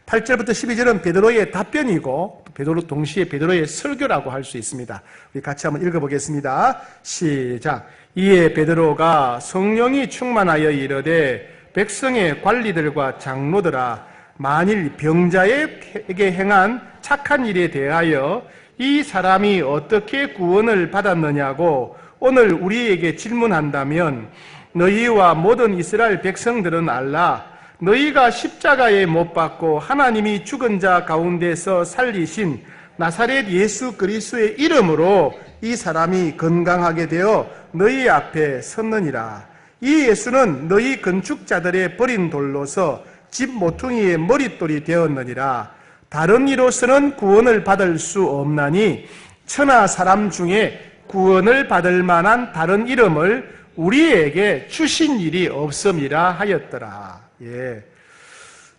8절부터 12절은 베드로의 답변이고 베드로 동시에 베드로의 설교라고 할 수 있습니다. 우리 같이 한번 읽어보겠습니다. 시작. 이에 베드로가 성령이 충만하여 이르되 백성의 관리들과 장로들아 만일 병자에게 행한 착한 일에 대하여 이 사람이 어떻게 구원을 받았느냐고 오늘 우리에게 질문한다면 너희와 모든 이스라엘 백성들은 알라. 너희가 십자가에 못 박고 하나님이 죽은 자 가운데서 살리신 나사렛 예수 그리스도의 이름으로 이 사람이 건강하게 되어 너희 앞에 섰느니라. 이 예수는 너희 건축자들의 버린 돌로서 집 모퉁이의 머릿돌이 되었느니라. 다른 이로서는 구원을 받을 수 없나니 천하 사람 중에 구원을 받을 만한 다른 이름을 우리에게 주신 일이 없음이라 하였더라. 예.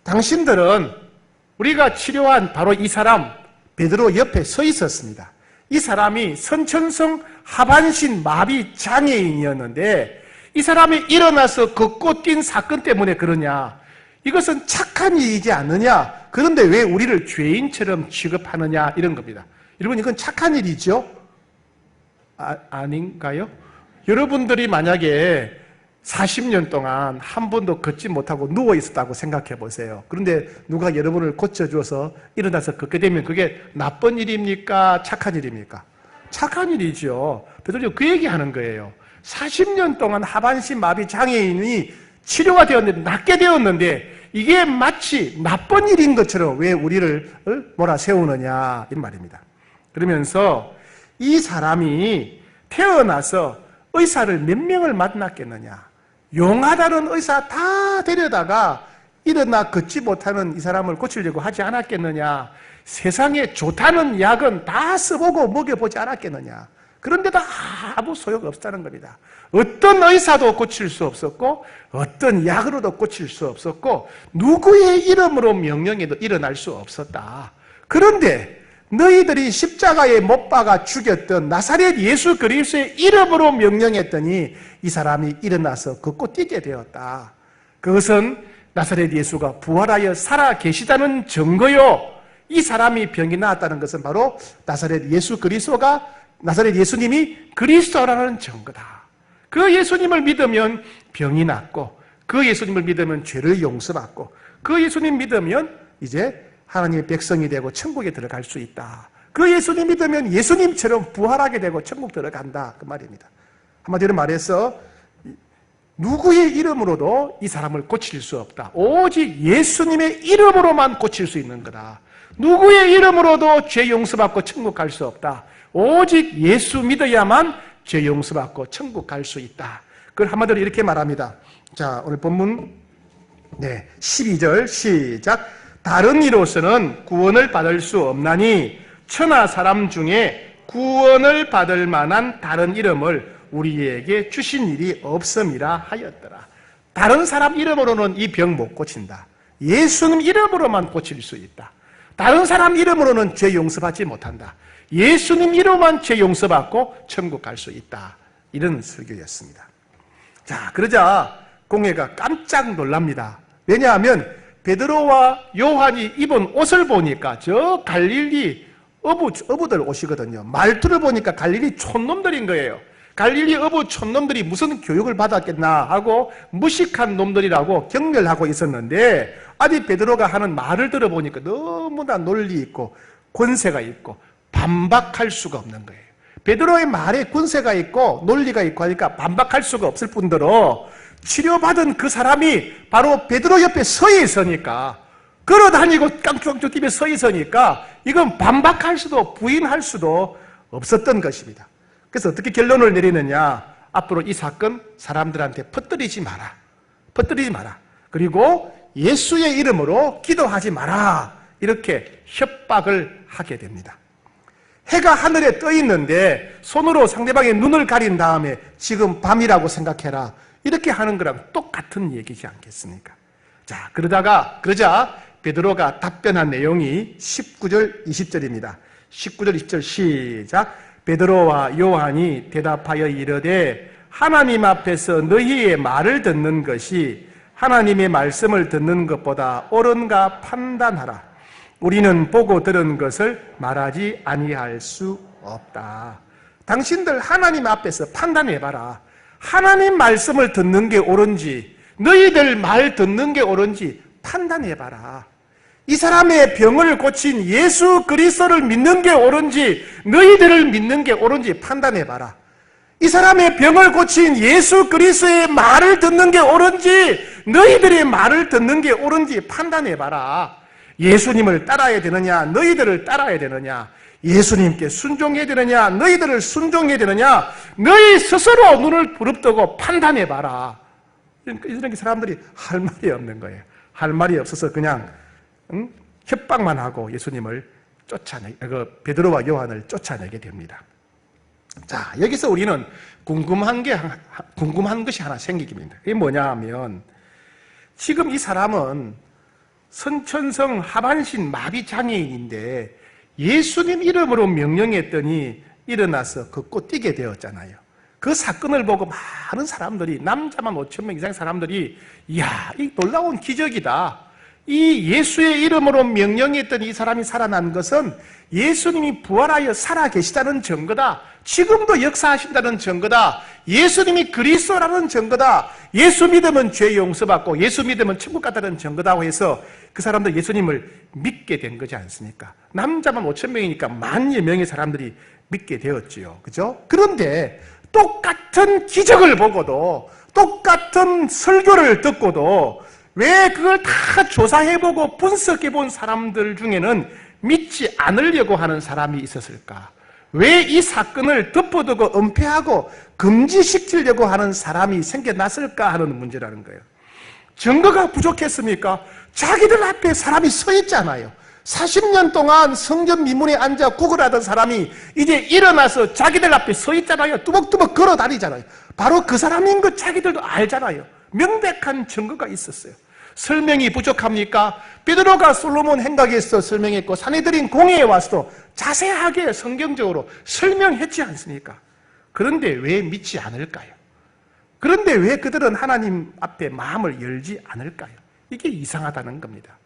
당신들은 우리가 치료한 바로 이 사람 베드로 옆에 서 있었습니다. 이 사람이 선천성 하반신 마비 장애인이었는데 이 사람이 일어나서 걷고 뛴 사건 때문에 그러냐? 이것은 착한 일이지 않느냐? 그런데 왜 우리를 죄인처럼 취급하느냐? 이런 겁니다. 여러분, 이건 착한 일이죠? 아닌가요? 여러분들이 만약에 40년 동안 한 번도 걷지 못하고 누워 있었다고 생각해 보세요. 그런데 누가 여러분을 고쳐줘서 일어나서 걷게 되면 그게 나쁜 일입니까? 착한 일입니까? 착한 일이죠. 베드로가 그 얘기하는 거예요. 40년 동안 하반신 마비 장애인이 치료가 되었는데 낫게 되었는데 이게 마치 나쁜 일인 것처럼 왜 우리를 몰아세우느냐 이 말입니다. 그러면서 이 사람이 태어나서 의사를 몇 명을 만났겠느냐. 용하다는 의사 다 데려다가 일어나 걷지 못하는 이 사람을 고치려고 하지 않았겠느냐. 세상에 좋다는 약은 다 써보고 먹여보지 않았겠느냐. 그런데도 아무 소용없다는 겁니다. 어떤 의사도 고칠 수 없었고 어떤 약으로도 고칠 수 없었고 누구의 이름으로 명령해도 일어날 수 없었다. 그런데 너희들이 십자가에 못 박아 죽였던 나사렛 예수 그리스도의 이름으로 명령했더니 이 사람이 일어나서 걷고 뛰게 되었다. 그것은 나사렛 예수가 부활하여 살아 계시다는 증거요. 이 사람이 병이 나았다는 것은 바로 나사렛 예수 그리스도가 나사렛 예수님이 그리스도라는 증거다. 그 예수님을 믿으면 병이 낫고 그 예수님을 믿으면 죄를 용서받고 그 예수님 믿으면 이제 하나님의 백성이 되고 천국에 들어갈 수 있다. 그 예수님 믿으면 예수님처럼 부활하게 되고 천국 들어간다. 그 말입니다. 한마디로 말해서 누구의 이름으로도 이 사람을 고칠 수 없다. 오직 예수님의 이름으로만 고칠 수 있는 거다. 누구의 이름으로도 죄 용서받고 천국 갈 수 없다. 오직 예수 믿어야만 죄 용서받고 천국 갈 수 있다. 그걸 한마디로 이렇게 말합니다. 자, 오늘 본문 12절 시작. 다른 이로서는 구원을 받을 수 없나니 천하 사람 중에 구원을 받을 만한 다른 이름을 우리에게 주신 일이 없음이라 하였더라. 다른 사람 이름으로는 이 병 못 고친다. 예수님 이름으로만 고칠 수 있다. 다른 사람 이름으로는 죄 용서받지 못한다. 예수님 이름만 죄 용서받고 천국 갈 수 있다. 이런 설교였습니다. 자, 그러자 공회가 깜짝 놀랍니다. 왜냐하면 베드로와 요한이 입은 옷을 보니까 저 갈릴리 어부들 옷이거든요. 말투를 보니까 갈릴리 촌놈들인 거예요. 갈릴리 어부 촌놈들이 무슨 교육을 받았겠나 하고 무식한 놈들이라고 경멸하고 있었는데 아직 베드로가 하는 말을 들어보니까 너무나 논리 있고 권세가 있고 반박할 수가 없는 거예요. 베드로의 말에 권세가 있고 논리가 있고 하니까 반박할 수가 없을 뿐더러 치료받은 그 사람이 바로 베드로 옆에 서 있으니까 걸어다니고 깡충깡충 뛰며 서 있으니까 이건 반박할 수도 부인할 수도 없었던 것입니다. 그래서 어떻게 결론을 내리느냐. 앞으로 이 사건 사람들한테 퍼뜨리지 마라. 퍼뜨리지 마라. 그리고 예수의 이름으로 기도하지 마라. 이렇게 협박을 하게 됩니다. 해가 하늘에 떠 있는데 손으로 상대방의 눈을 가린 다음에 지금 밤이라고 생각해라. 이렇게 하는 거랑 똑같은 얘기지 않겠습니까? 자, 그러자 베드로가 답변한 내용이 19절, 20절입니다. 19절, 20절 시작. 베드로와 요한이 대답하여 이르되 하나님 앞에서 너희의 말을 듣는 것이 하나님의 말씀을 듣는 것보다 옳은가 판단하라. 우리는 보고 들은 것을 말하지 아니할 수 없다. 당신들 하나님 앞에서 판단해봐라. 하나님 말씀을 듣는 게 옳은지 너희들 말 듣는 게 옳은지 판단해봐라. 이 사람의 병을 고친 예수 그리스도를 믿는 게 옳은지 너희들을 믿는 게 옳은지 판단해봐라. 이 사람의 병을 고친 예수 그리스도의 말을 듣는 게 옳은지 너희들의 말을 듣는 게 옳은지 판단해봐라. 예수님을 따라야 되느냐 너희들을 따라야 되느냐, 예수님께 순종해야 되느냐 너희들을 순종해야 되느냐, 너희 스스로 눈을 부릅뜨고 판단해봐라. 이런 사람들이 할 말이 없는 거예요. 할 말이 없어서 그냥 협박만 하고 예수님을 베드로와 요한을 쫓아내게 됩니다. 자, 여기서 우리는 궁금한 것이 하나 생기게 됩니다. 이게 뭐냐 하면 지금 이 사람은 선천성 하반신 마비 장애인인데 예수님 이름으로 명령했더니 일어나서 걷고 뛰게 되었잖아요. 그 사건을 보고 많은 사람들이, 남자만 5,000명 이상의 사람들이 이야, 이 놀라운 기적이다. 이 예수의 이름으로 명령했던 이 사람이 살아난 것은 예수님이 부활하여 살아계시다는 증거다. 지금도 역사하신다는 증거다. 예수님이 그리스도라는 증거다. 예수 믿으면 죄 용서받고 예수 믿으면 천국 갔다는 증거다고 해서 그 사람들 예수님을 믿게 된 거지 않습니까? 남자만 5,000명이니까 만여 명의 사람들이 믿게 되었지요. 그죠? 그런데 똑같은 기적을 보고도 똑같은 설교를 듣고도 왜 그걸 다 조사해보고 분석해본 사람들 중에는 믿지 않으려고 하는 사람이 있었을까? 왜 이 사건을 덮어두고 은폐하고 금지시키려고 하는 사람이 생겨났을까 하는 문제라는 거예요. 증거가 부족했습니까? 자기들 앞에 사람이 서 있잖아요. 40년 동안 성전 미문에 앉아 구걸하던 사람이 이제 일어나서 자기들 앞에 서 있잖아요. 뚜벅뚜벅 걸어 다니잖아요. 바로 그 사람인 거 자기들도 알잖아요. 명백한 증거가 있었어요. 설명이 부족합니까? 베드로가 솔로몬 행각에서 설명했고 사내들인 공회에 와서도 자세하게 성경적으로 설명했지 않습니까? 그런데 왜 믿지 않을까요? 그런데 왜 그들은 하나님 앞에 마음을 열지 않을까요? 이게 이상하다는 겁니다.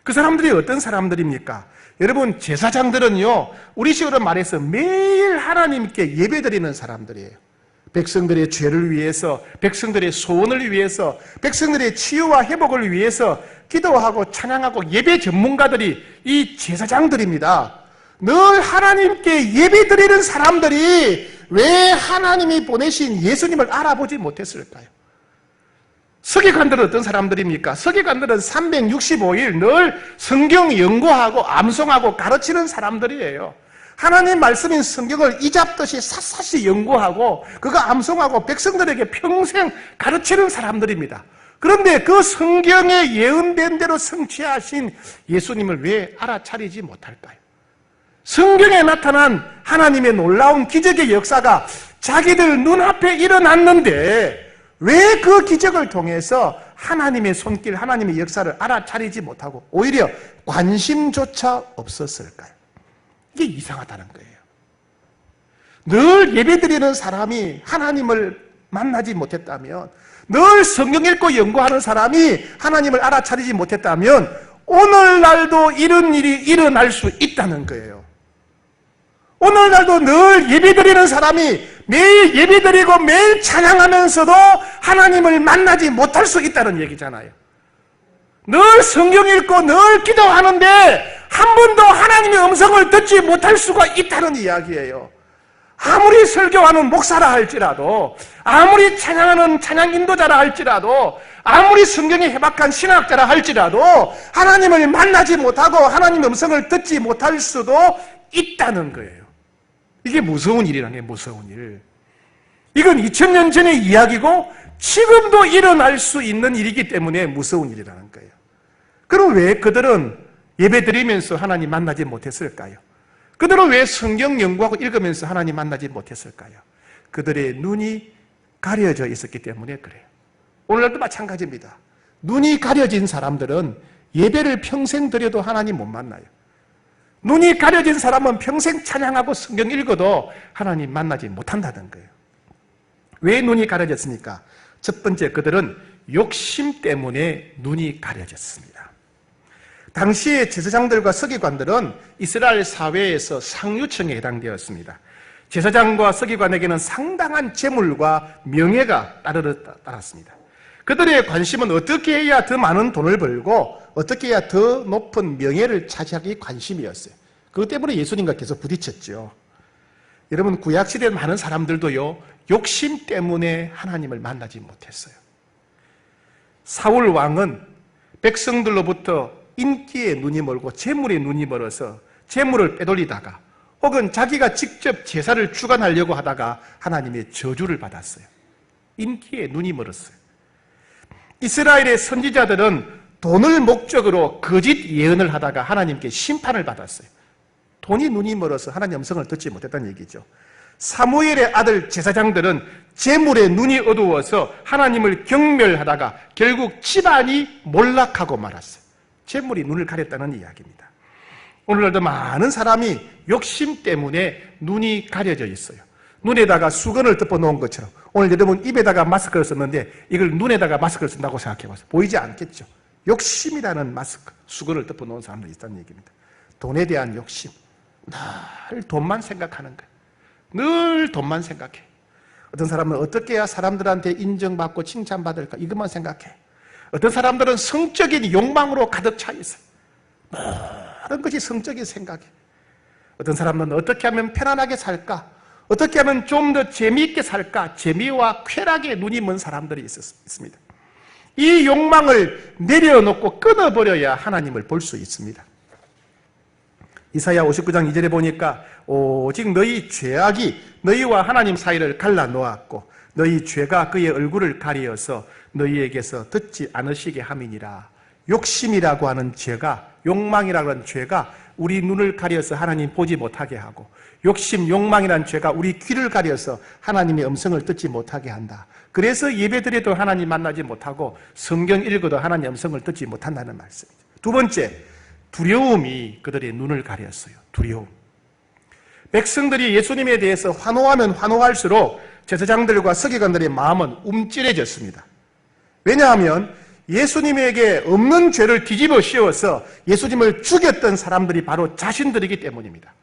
그 사람들이 어떤 사람들입니까? 여러분, 제사장들은요, 우리식으로 말해서 매일 하나님께 예배드리는 사람들이에요. 백성들의 죄를 위해서, 백성들의 소원을 위해서, 백성들의 치유와 회복을 위해서 기도하고 찬양하고 예배 전문가들이 이 제사장들입니다. 늘 하나님께 예배드리는 사람들이 왜 하나님이 보내신 예수님을 알아보지 못했을까요? 서기관들은 어떤 사람들입니까? 서기관들은 365일 늘 성경 연구하고 암송하고 가르치는 사람들이에요. 하나님 말씀인 성경을 이잡듯이 샅샅이 연구하고 그거 암송하고 백성들에게 평생 가르치는 사람들입니다. 그런데 그 성경에 예언된 대로 성취하신 예수님을 왜 알아차리지 못할까요? 성경에 나타난 하나님의 놀라운 기적의 역사가 자기들 눈앞에 일어났는데 왜 그 기적을 통해서 하나님의 손길, 하나님의 역사를 알아차리지 못하고 오히려 관심조차 없었을까요? 이게 이상하다는 거예요. 늘 예배드리는 사람이 하나님을 만나지 못했다면, 늘 성경 읽고 연구하는 사람이 하나님을 알아차리지 못했다면 오늘날도 이런 일이 일어날 수 있다는 거예요. 오늘날도 늘 예배드리는 사람이 매일 예배드리고 매일 찬양하면서도 하나님을 만나지 못할 수 있다는 얘기잖아요. 늘 성경 읽고 늘 기도하는데 한 번도 하나님의 음성을 듣지 못할 수가 있다는 이야기예요. 아무리 설교하는 목사라 할지라도, 아무리 찬양하는 찬양 인도자라 할지라도, 아무리 성경에 해박한 신학자라 할지라도 하나님을 만나지 못하고 하나님의 음성을 듣지 못할 수도 있다는 거예요. 이게 무서운 일이라는 게 무서운 일. 이건 2000년 전의 이야기고 지금도 일어날 수 있는 일이기 때문에 무서운 일이라는 거예요. 그럼 왜 그들은 예배드리면서 하나님 만나지 못했을까요? 그들은 왜 성경 연구하고 읽으면서 하나님 만나지 못했을까요? 그들의 눈이 가려져 있었기 때문에 그래요. 오늘날도 마찬가지입니다. 눈이 가려진 사람들은 예배를 평생 드려도 하나님 못 만나요. 눈이 가려진 사람은 평생 찬양하고 성경 읽어도 하나님 만나지 못한다는 거예요. 왜 눈이 가려졌습니까? 첫 번째, 그들은 욕심 때문에 눈이 가려졌습니다. 당시의 제사장들과 서기관들은 이스라엘 사회에서 상류층에 해당되었습니다. 제사장과 서기관에게는 상당한 재물과 명예가 따랐습니다. 그들의 관심은 어떻게 해야 더 많은 돈을 벌고 어떻게 해야 더 높은 명예를 차지하기 관심이었어요. 그것 때문에 예수님과 계속 부딪혔죠. 여러분, 구약시대에 많은 사람들도요, 욕심 때문에 하나님을 만나지 못했어요. 사울 왕은 백성들로부터 인기에 눈이 멀고 재물에 눈이 멀어서 재물을 빼돌리다가 혹은 자기가 직접 제사를 주관하려고 하다가 하나님의 저주를 받았어요. 인기에 눈이 멀었어요. 이스라엘의 선지자들은 돈을 목적으로 거짓 예언을 하다가 하나님께 심판을 받았어요. 돈이 눈이 멀어서 하나님의 음성을 듣지 못했다는 얘기죠. 사무엘의 아들 제사장들은 재물에 눈이 어두워서 하나님을 경멸하다가 결국 집안이 몰락하고 말았어요. 재물이 눈을 가렸다는 이야기입니다. 오늘날도 많은 사람이 욕심 때문에 눈이 가려져 있어요. 눈에다가 수건을 덮어놓은 것처럼. 오늘 여러분 입에다가 마스크를 썼는데 이걸 눈에다가 마스크를 쓴다고 생각해봐서 보이지 않겠죠. 욕심이라는 마스크, 수건을 덮어놓은 사람들이 있다는 얘기입니다. 돈에 대한 욕심. 늘 돈만 생각하는 거예요. 늘 돈만 생각해. 어떤 사람은 어떻게 해야 사람들한테 인정받고 칭찬받을까, 이것만 생각해. 어떤 사람들은 성적인 욕망으로 가득 차 있어요. 모든 것이 성적인 생각에. 어떤 사람은 어떻게 하면 편안하게 살까, 어떻게 하면 좀 더 재미있게 살까, 재미와 쾌락에 눈이 먼 사람들이 있습니다. 이 욕망을 내려놓고 끊어버려야 하나님을 볼 수 있습니다. 이사야 59장 2절에 보니까 오직 너희 죄악이 너희와 하나님 사이를 갈라놓았고 너희 죄가 그의 얼굴을 가리어서 너희에게서 듣지 않으시게 함이니라. 욕심이라고 하는 죄가, 욕망이라고 하는 죄가 우리 눈을 가려서 하나님 보지 못하게 하고, 욕심, 욕망이라는 죄가 우리 귀를 가려서 하나님의 음성을 듣지 못하게 한다. 그래서 예배드려도 하나님 만나지 못하고 성경 읽어도 하나님의 음성을 듣지 못한다는 말씀이죠. 두 번째, 두려움이 그들의 눈을 가렸어요. 두려움. 백성들이 예수님에 대해서 환호하면 환호할수록 제사장들과 서기관들의 마음은 움찔해졌습니다. 왜냐하면 예수님에게 없는 죄를 뒤집어 씌워서 예수님을 죽였던 사람들이 바로 자신들이기 때문입니다.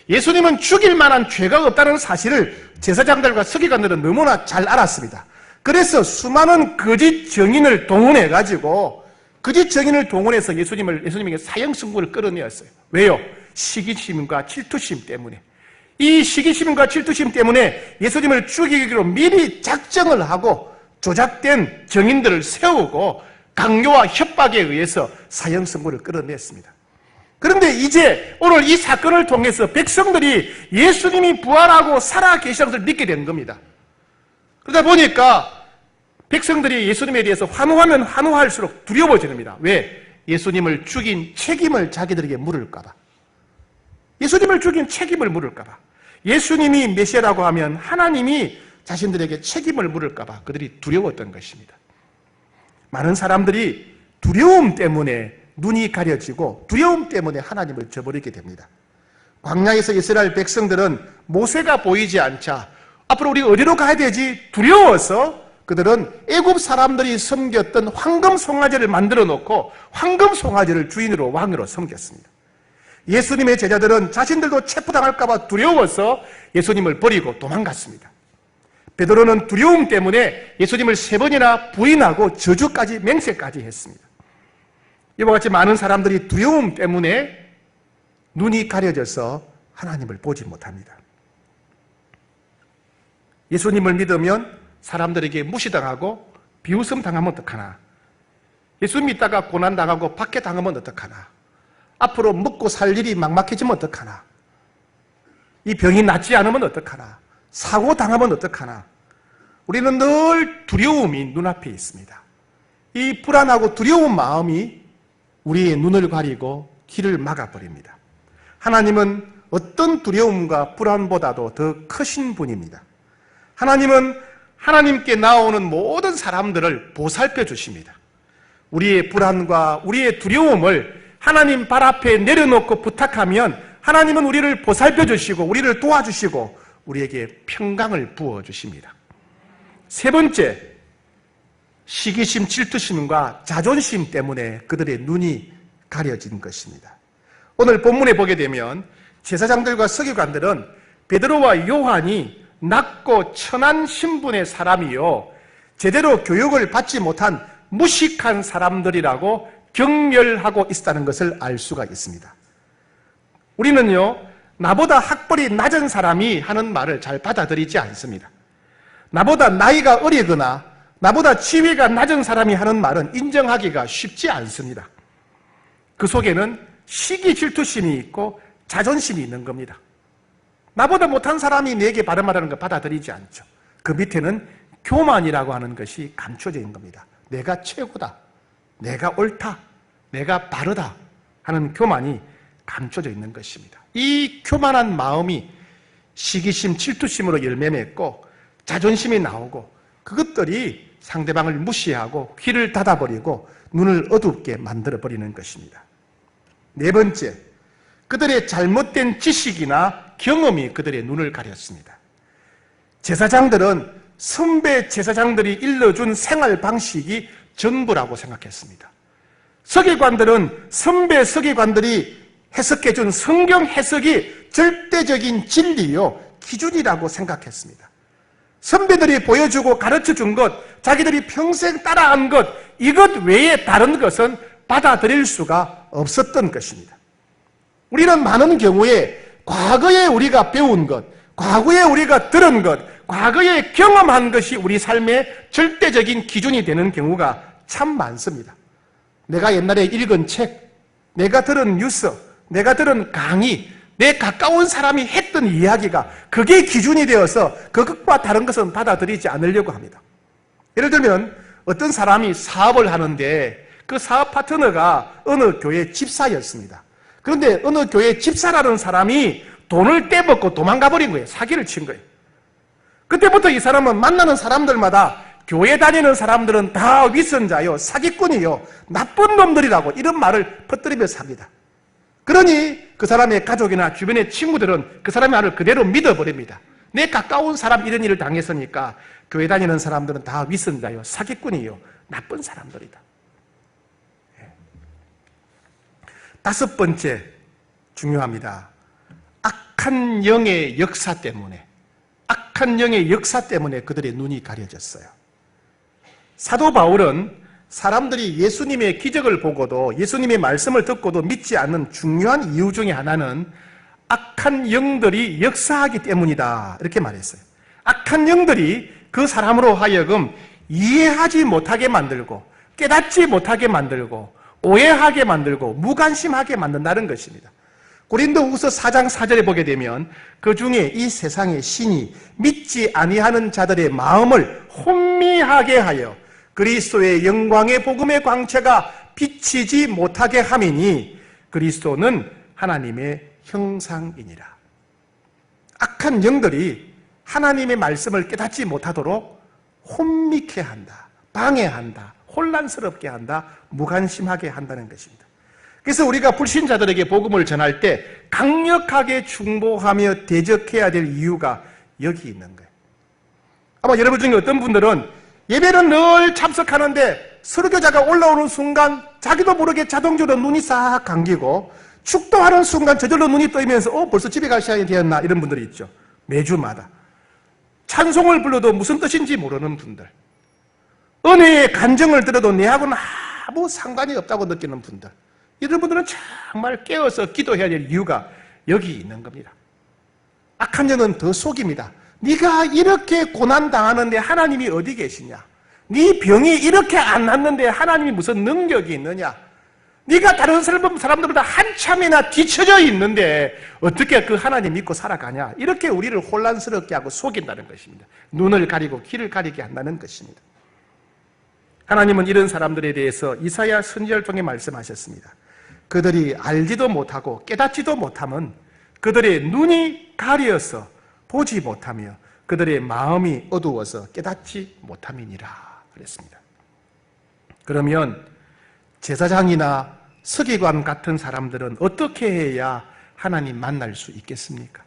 예수님은 죽일 만한 죄가 없다는 사실을 제사장들과 서기관들은 너무나 잘 알았습니다. 그래서 수많은 거짓 증인을 동원해가지고 거짓 증인을 동원해서 예수님에게 사형 선고를 끌어내었어요. 왜요? 시기심과 질투심 때문에. 이 시기심과 질투심 때문에 예수님을 죽이기로 미리 작정을 하고 조작된 증인들을 세우고 강요와 협박에 의해서 사형 선고를 끌어냈습니다. 그런데 이제 오늘 이 사건을 통해서 백성들이 예수님이 부활하고 살아계신 것을 믿게 된 겁니다. 그러다 보니까 백성들이 예수님에 대해서 환호하면 환호할수록 두려워집니다. 왜? 예수님을 죽인 책임을 자기들에게 물을까봐. 예수님을 죽인 책임을 물을까봐. 예수님이 메시아라고 하면 하나님이 자신들에게 책임을 물을까봐 그들이 두려웠던 것입니다. 많은 사람들이 두려움 때문에 눈이 가려지고 두려움 때문에 하나님을 저버리게 됩니다. 광야에서 이스라엘 백성들은 모세가 보이지 않자 앞으로 우리 어디로 가야 되지? 두려워서 그들은 애굽 사람들이 섬겼던 황금 송아지를 만들어 놓고 황금 송아지를 주인으로 왕으로 섬겼습니다. 예수님의 제자들은 자신들도 체포당할까 봐 두려워서 예수님을 버리고 도망갔습니다. 베드로는 두려움 때문에 예수님을 3번이나 부인하고 저주까지 맹세까지 했습니다. 이와 같이 많은 사람들이 두려움 때문에 눈이 가려져서 하나님을 보지 못합니다. 예수님을 믿으면 사람들에게 무시당하고 비웃음 당하면 어떡하나? 예수 믿다가 고난당하고 박해당하면 어떡하나? 앞으로 먹고 살 일이 막막해지면 어떡하나? 이 병이 낫지 않으면 어떡하나? 사고 당하면 어떡하나? 우리는 늘 두려움이 눈앞에 있습니다. 이 불안하고 두려운 마음이 우리의 눈을 가리고 길을 막아버립니다. 하나님은 어떤 두려움과 불안보다도 더 크신 분입니다. 하나님은 하나님께 나오는 모든 사람들을 보살펴 주십니다. 우리의 불안과 우리의 두려움을 하나님 발 앞에 내려놓고 부탁하면 하나님은 우리를 보살펴 주시고 우리를 도와주시고 우리에게 평강을 부어 주십니다. 3번째, 시기심, 질투심과 자존심 때문에 그들의 눈이 가려진 것입니다. 오늘 본문에 보게 되면 제사장들과 서기관들은 베드로와 요한이 낮고 천한 신분의 사람이요 제대로 교육을 받지 못한 무식한 사람들이라고 경멸하고 있다는 것을 알 수가 있습니다. 우리는요 나보다 학벌이 낮은 사람이 하는 말을 잘 받아들이지 않습니다. 나보다 나이가 어리거나 나보다 지위가 낮은 사람이 하는 말은 인정하기가 쉽지 않습니다. 그 속에는 시기 질투심이 있고 자존심이 있는 겁니다. 나보다 못한 사람이 내게 바른 말하는 거 받아들이지 않죠. 그 밑에는 교만이라고 하는 것이 감춰져 있는 겁니다. 내가 최고다, 내가 옳다, 내가 바르다 하는 교만이 감춰져 있는 것입니다. 이 교만한 마음이 시기심, 질투심으로 열매 맺고 자존심이 나오고 그것들이 상대방을 무시하고 귀를 닫아버리고 눈을 어둡게 만들어버리는 것입니다. 4번째, 그들의 잘못된 지식이나 경험이 그들의 눈을 가렸습니다. 제사장들은 선배 제사장들이 일러준 생활 방식이 전부라고 생각했습니다. 서기관들은 선배 서기관들이 해석해준 성경 해석이 절대적인 진리요 기준이라고 생각했습니다. 선배들이 보여주고 가르쳐준 것, 자기들이 평생 따라한 것, 이것 외에 다른 것은 받아들일 수가 없었던 것입니다. 우리는 많은 경우에 과거에 우리가 배운 것, 과거에 우리가 들은 것, 과거에 경험한 것이 우리 삶의 절대적인 기준이 되는 경우가 참 많습니다. 내가 옛날에 읽은 책, 내가 들은 뉴스, 내가 들은 강의, 내 가까운 사람이 했던 이야기가 그게 기준이 되어서 그것과 다른 것은 받아들이지 않으려고 합니다. 예를 들면 어떤 사람이 사업을 하는데 그 사업 파트너가 어느 교회 집사였습니다. 그런데 어느 교회 집사라는 사람이 돈을 떼먹고 도망가 버린 거예요. 사기를 친 거예요. 그때부터 이 사람은 만나는 사람들마다 교회 다니는 사람들은 다 위선자요, 사기꾼이요, 나쁜 놈들이라고 이런 말을 퍼뜨리며 삽니다. 그러니 그 사람의 가족이나 주변의 친구들은 그 사람의 말을 그대로 믿어버립니다. 내 가까운 사람 이런 일을 당했으니까 교회 다니는 사람들은 다 위선자요, 사기꾼이요, 나쁜 사람들이다. 5번째, 중요합니다. 악한 영의 역사 때문에 그들의 눈이 가려졌어요. 사도 바울은 사람들이 예수님의 기적을 보고도 예수님의 말씀을 듣고도 믿지 않는 중요한 이유 중에 하나는 악한 영들이 역사하기 때문이다. 이렇게 말했어요. 악한 영들이 그 사람으로 하여금 이해하지 못하게 만들고 깨닫지 못하게 만들고 오해하게 만들고 무관심하게 만든다는 것입니다. 고린도후서 4장 4절에 보게 되면 그 중에 이 세상의 신이 믿지 아니하는 자들의 마음을 혼미하게 하여 그리스도의 영광의 복음의 광채가 비치지 못하게 함이니 그리스도는 하나님의 형상이니라. 악한 영들이 하나님의 말씀을 깨닫지 못하도록 혼미케 한다, 방해한다, 혼란스럽게 한다, 무관심하게 한다는 것입니다. 그래서 우리가 불신자들에게 복음을 전할 때 강력하게 중보하며 대적해야 될 이유가 여기 있는 거예요. 아마 여러분 중에 어떤 분들은 예배는 늘 참석하는데 설교자가 올라오는 순간 자기도 모르게 자동적으로 눈이 싹 감기고 축도하는 순간 저절로 눈이 떠이면서 벌써 집에 갈 시간이 되었나 이런 분들이 있죠. 매주마다 찬송을 불러도 무슨 뜻인지 모르는 분들, 은혜의 간증을 들어도 내하고는 아무 상관이 없다고 느끼는 분들, 이런 분들은 정말 깨어서 기도해야 될 이유가 여기 있는 겁니다. 악한 영은 더 속입니다. 네가 이렇게 고난당하는데 하나님이 어디 계시냐? 네 병이 이렇게 안 낫는데 하나님이 무슨 능력이 있느냐? 네가 다른 사람들보다 한참이나 뒤처져 있는데 어떻게 그 하나님 믿고 살아가냐? 이렇게 우리를 혼란스럽게 하고 속인다는 것입니다. 눈을 가리고 귀를 가리게 한다는 것입니다. 하나님은 이런 사람들에 대해서 이사야 선지자를 통해 말씀하셨습니다. 그들이 알지도 못하고 깨닫지도 못함은 그들의 눈이 가려서 보지 못하며 그들의 마음이 어두워서 깨닫지 못함이니라 그랬습니다. 그러면 제사장이나 서기관 같은 사람들은 어떻게 해야 하나님 만날 수 있겠습니까?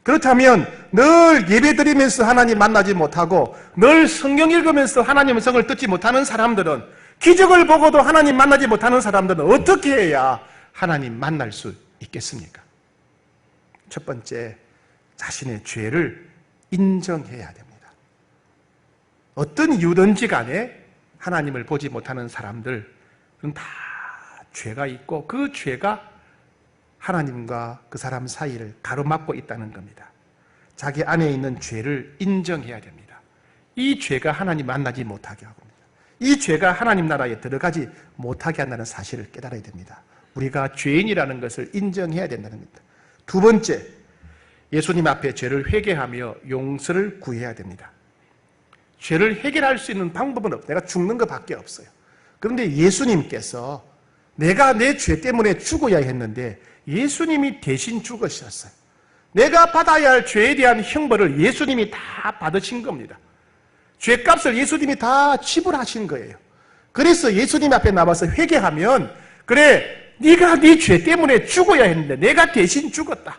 그렇다면 늘 예배드리면서 하나님 만나지 못하고 늘 성경 읽으면서 하나님의 성을 듣지 못하는 사람들은, 기적을 보고도 하나님 만나지 못하는 사람들은 어떻게 해야 하나님 만날 수 있겠습니까? 첫 번째, 자신의 죄를 인정해야 됩니다. 어떤 이유든지 간에 하나님을 보지 못하는 사람들은 다 죄가 있고 그 죄가 하나님과 그 사람 사이를 가로막고 있다는 겁니다. 자기 안에 있는 죄를 인정해야 됩니다. 이 죄가 하나님 만나지 못하게 하고 있습니다. 이 죄가 하나님 나라에 들어가지 못하게 한다는 사실을 깨달아야 됩니다. 우리가 죄인이라는 것을 인정해야 된다는 겁니다. 두 번째, 예수님 앞에 죄를 회개하며 용서를 구해야 됩니다. 죄를 해결할 수 있는 방법은 없어요. 내가 죽는 것밖에 없어요. 그런데 예수님께서 내가 내 죄 때문에 죽어야 했는데 예수님이 대신 죽으셨어요. 내가 받아야 할 죄에 대한 형벌을 예수님이 다 받으신 겁니다. 죄값을 예수님이 다 지불하신 거예요. 그래서 예수님 앞에 나와서 회개하면, 그래, 네가 네 죄 때문에 죽어야 했는데 내가 대신 죽었다.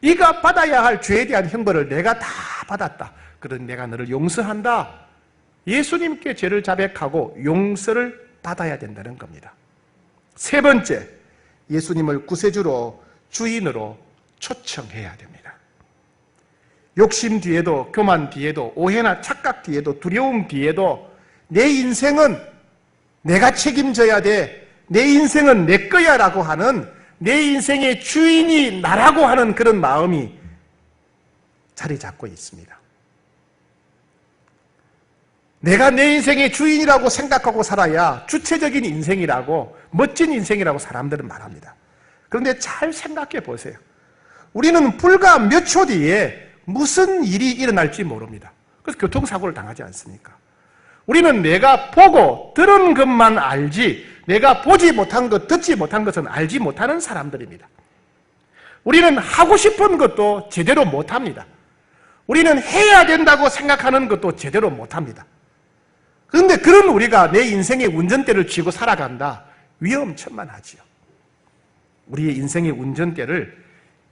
네가 받아야 할 죄에 대한 형벌을 내가 다 받았다. 그런 내가 너를 용서한다. 예수님께 죄를 자백하고 용서를 받아야 된다는 겁니다. 세 번째, 예수님을 구세주로, 주인으로 초청해야 됩니다. 욕심 뒤에도, 교만 뒤에도, 오해나 착각 뒤에도, 두려움 뒤에도 내 인생은 내가 책임져야 돼, 내 인생은 내 거야 라고 하는, 내 인생의 주인이 나라고 하는 그런 마음이 자리 잡고 있습니다. 내가 내 인생의 주인이라고 생각하고 살아야 주체적인 인생이라고, 멋진 인생이라고 사람들은 말합니다. 그런데 잘 생각해 보세요. 우리는 불과 몇 초 뒤에 무슨 일이 일어날지 모릅니다. 그래서 교통사고를 당하지 않습니까? 우리는 내가 보고 들은 것만 알지, 내가 보지 못한 것, 듣지 못한 것은 알지 못하는 사람들입니다. 우리는 하고 싶은 것도 제대로 못합니다. 우리는 해야 된다고 생각하는 것도 제대로 못합니다. 그런데 그런 우리가 내 인생의 운전대를 쥐고 살아간다? 위험천만하지요. 우리의 인생의 운전대를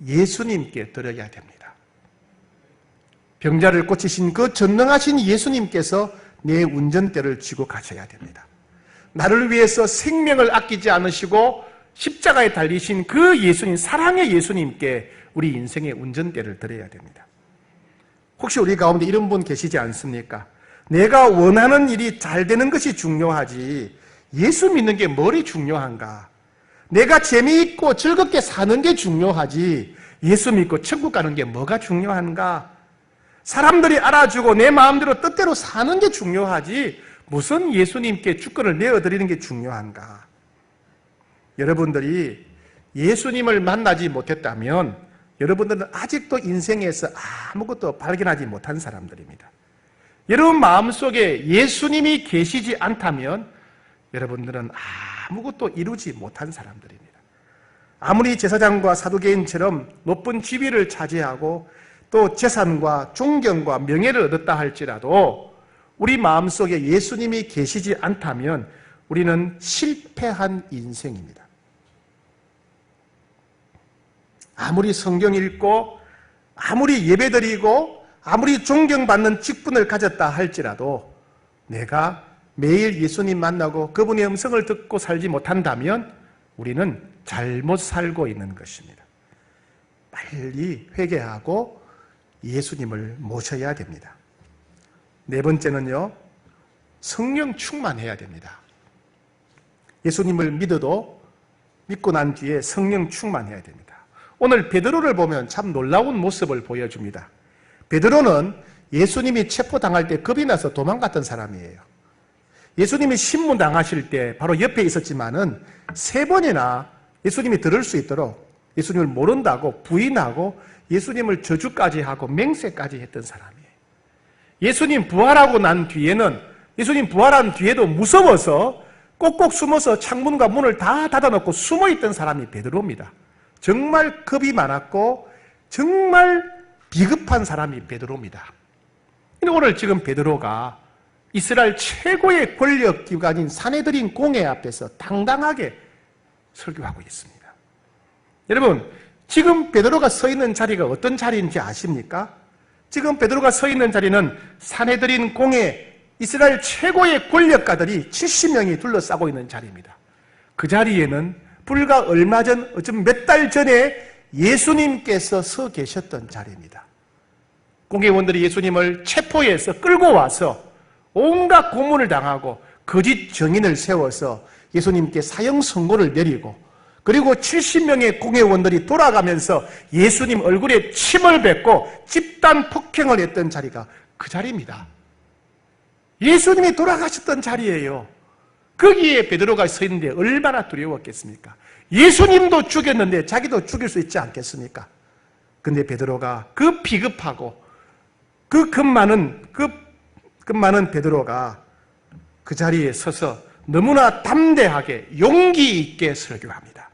예수님께 드려야 됩니다. 병자를 고치신 그 전능하신 예수님께서 내 운전대를 쥐고 가셔야 됩니다. 나를 위해서 생명을 아끼지 않으시고 십자가에 달리신 그 예수님, 사랑의 예수님께 우리 인생의 운전대를 드려야 됩니다. 혹시 우리 가운데 이런 분 계시지 않습니까? 내가 원하는 일이 잘 되는 것이 중요하지 예수 믿는 게 뭐리 중요한가? 내가 재미있고 즐겁게 사는 게 중요하지 예수 믿고 천국 가는 게 뭐가 중요한가? 사람들이 알아주고 내 마음대로 뜻대로 사는 게 중요하지 무슨 예수님께 주권을 내어드리는 게 중요한가? 여러분들이 예수님을 만나지 못했다면 여러분들은 아직도 인생에서 아무것도 발견하지 못한 사람들입니다. 여러분 마음속에 예수님이 계시지 않다면 여러분들은 아무것도 이루지 못한 사람들입니다. 아무리 제사장과 사두개인처럼 높은 지위를 차지하고 또 재산과 존경과 명예를 얻었다 할지라도 우리 마음속에 예수님이 계시지 않다면 우리는 실패한 인생입니다. 아무리 성경 읽고 아무리 예배드리고 아무리 존경받는 직분을 가졌다 할지라도 내가 매일 예수님 만나고 그분의 음성을 듣고 살지 못한다면 우리는 잘못 살고 있는 것입니다. 빨리 회개하고 예수님을 모셔야 됩니다. 네 번째는요, 성령 충만해야 됩니다. 예수님을 믿고 난 뒤에 성령 충만해야 됩니다. 오늘 베드로를 보면 참 놀라운 모습을 보여줍니다. 베드로는 예수님이 체포당할 때 겁이 나서 도망갔던 사람이에요. 예수님이 신문당하실 때 바로 옆에 있었지만은 3번이나 예수님이 들을 수 있도록 예수님을 모른다고 부인하고 예수님을 저주까지 하고 맹세까지 했던 사람이에요. 예수님 부활하고 난 뒤에는 예수님 부활한 뒤에도 무서워서 꼭꼭 숨어서 창문과 문을 다 닫아놓고 숨어있던 사람이 베드로입니다. 정말 겁이 많았고 정말 비급한 사람이 베드로입니다. 오늘 지금 베드로가 이스라엘 최고의 권력기관인 산헤드린 공회 앞에서 당당하게 설교하고 있습니다. 여러분, 지금 베드로가 서 있는 자리가 어떤 자리인지 아십니까? 지금 베드로가 서 있는 자리는 산헤드린 공회 이스라엘 최고의 권력가들이 70명이 둘러싸고 있는 자리입니다. 그 자리에는 불과 얼마 전, 어쩜 몇 달 전에 예수님께서 서 계셨던 자리입니다. 공회원들이 예수님을 체포해서 끌고 와서 온갖 고문을 당하고 거짓 증인을 세워서 예수님께 사형 선고를 내리고 그리고 70명의 공회원들이 돌아가면서 예수님 얼굴에 침을 뱉고 집단 폭행을 했던 자리가 그 자리입니다. 예수님이 돌아가셨던 자리예요. 거기에 베드로가 서 있는데 얼마나 두려웠겠습니까? 예수님도 죽였는데 자기도 죽일 수 있지 않겠습니까? 근데 베드로가 그 비급하고 그 급 많은 베드로가 그 자리에 서서 너무나 담대하게 용기 있게 설교합니다.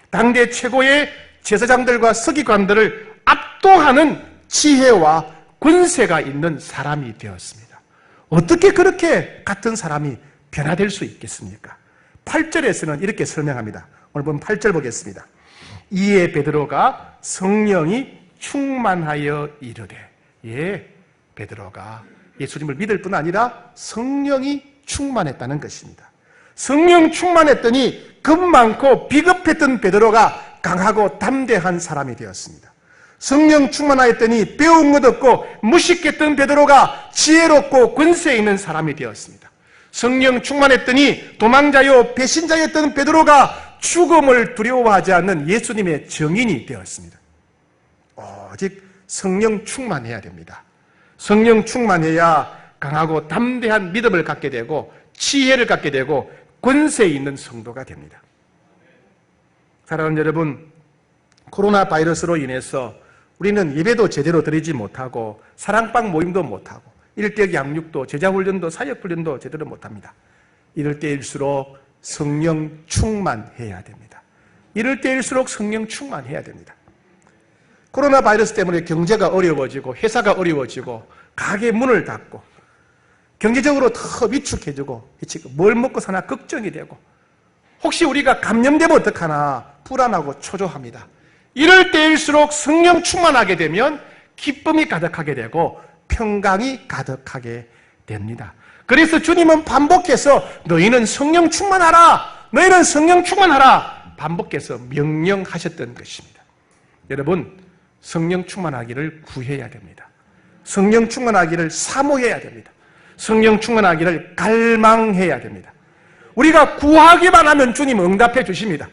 당대 최고의 제사장들과 서기관들을 압도하는 지혜와 권세가 있는 사람이 되었습니다. 어떻게 그렇게 같은 사람이 변화될 수 있겠습니까? 8절에서는 이렇게 설명합니다. 오늘 보면 8절 보겠습니다. 이에 베드로가 성령이 충만하여 이르되, 베드로가 예수님을 믿을 뿐 아니라 성령이 충만했다는 것입니다. 성령 충만했더니 겁 많고 비겁했던 베드로가 강하고 담대한 사람이 되었습니다. 성령 충만하였더니 배움 얻었고 무식했던 베드로가 지혜롭고 권세 있는 사람이 되었습니다. 성령 충만했더니 도망자요 배신자였던 베드로가 죽음을 두려워하지 않는 예수님의 증인이 되었습니다. 오직 성령 충만해야 됩니다. 성령 충만해야 강하고 담대한 믿음을 갖게 되고 지혜를 갖게 되고 권세 있는 성도가 됩니다. 사랑하는 여러분, 코로나 바이러스로 인해서 우리는 예배도 제대로 드리지 못하고 사랑방 모임도 못하고 일대역 양육도 제자훈련도 사역훈련도 제대로 못합니다. 이럴 때일수록 성령 충만해야 됩니다. 이럴 때일수록 성령 충만해야 됩니다. 코로나 바이러스 때문에 경제가 어려워지고 회사가 어려워지고 가게 문을 닫고 경제적으로 더 위축해지고 뭘 먹고 사나 걱정이 되고 혹시 우리가 감염되면 어떡하나 불안하고 초조합니다. 이럴 때일수록 성령 충만하게 되면 기쁨이 가득하게 되고 평강이 가득하게 됩니다. 그래서 주님은 반복해서 너희는 성령 충만하라, 너희는 성령 충만하라 반복해서 명령하셨던 것입니다. 여러분, 성령 충만하기를 구해야 됩니다. 성령 충만하기를 사모해야 됩니다. 성령 충만하기를 갈망해야 됩니다. 우리가 구하기만 하면 주님 응답해 주십니다.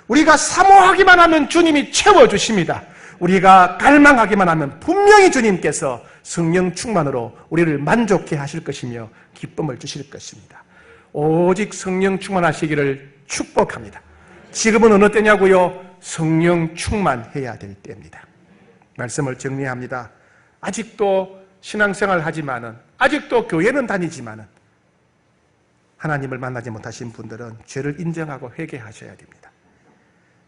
우리가 사모하기만 하면 주님이 채워주십니다. 우리가 갈망하기만 하면 분명히 주님께서 성령 충만으로 우리를 만족해 하실 것이며 기쁨을 주실 것입니다. 오직 성령 충만하시기를 축복합니다. 지금은 어느 때냐고요? 성령 충만해야 될 때입니다. 말씀을 정리합니다. 아직도 신앙생활 하지만은, 아직도 교회는 다니지만은 하나님을 만나지 못하신 분들은 죄를 인정하고 회개하셔야 됩니다.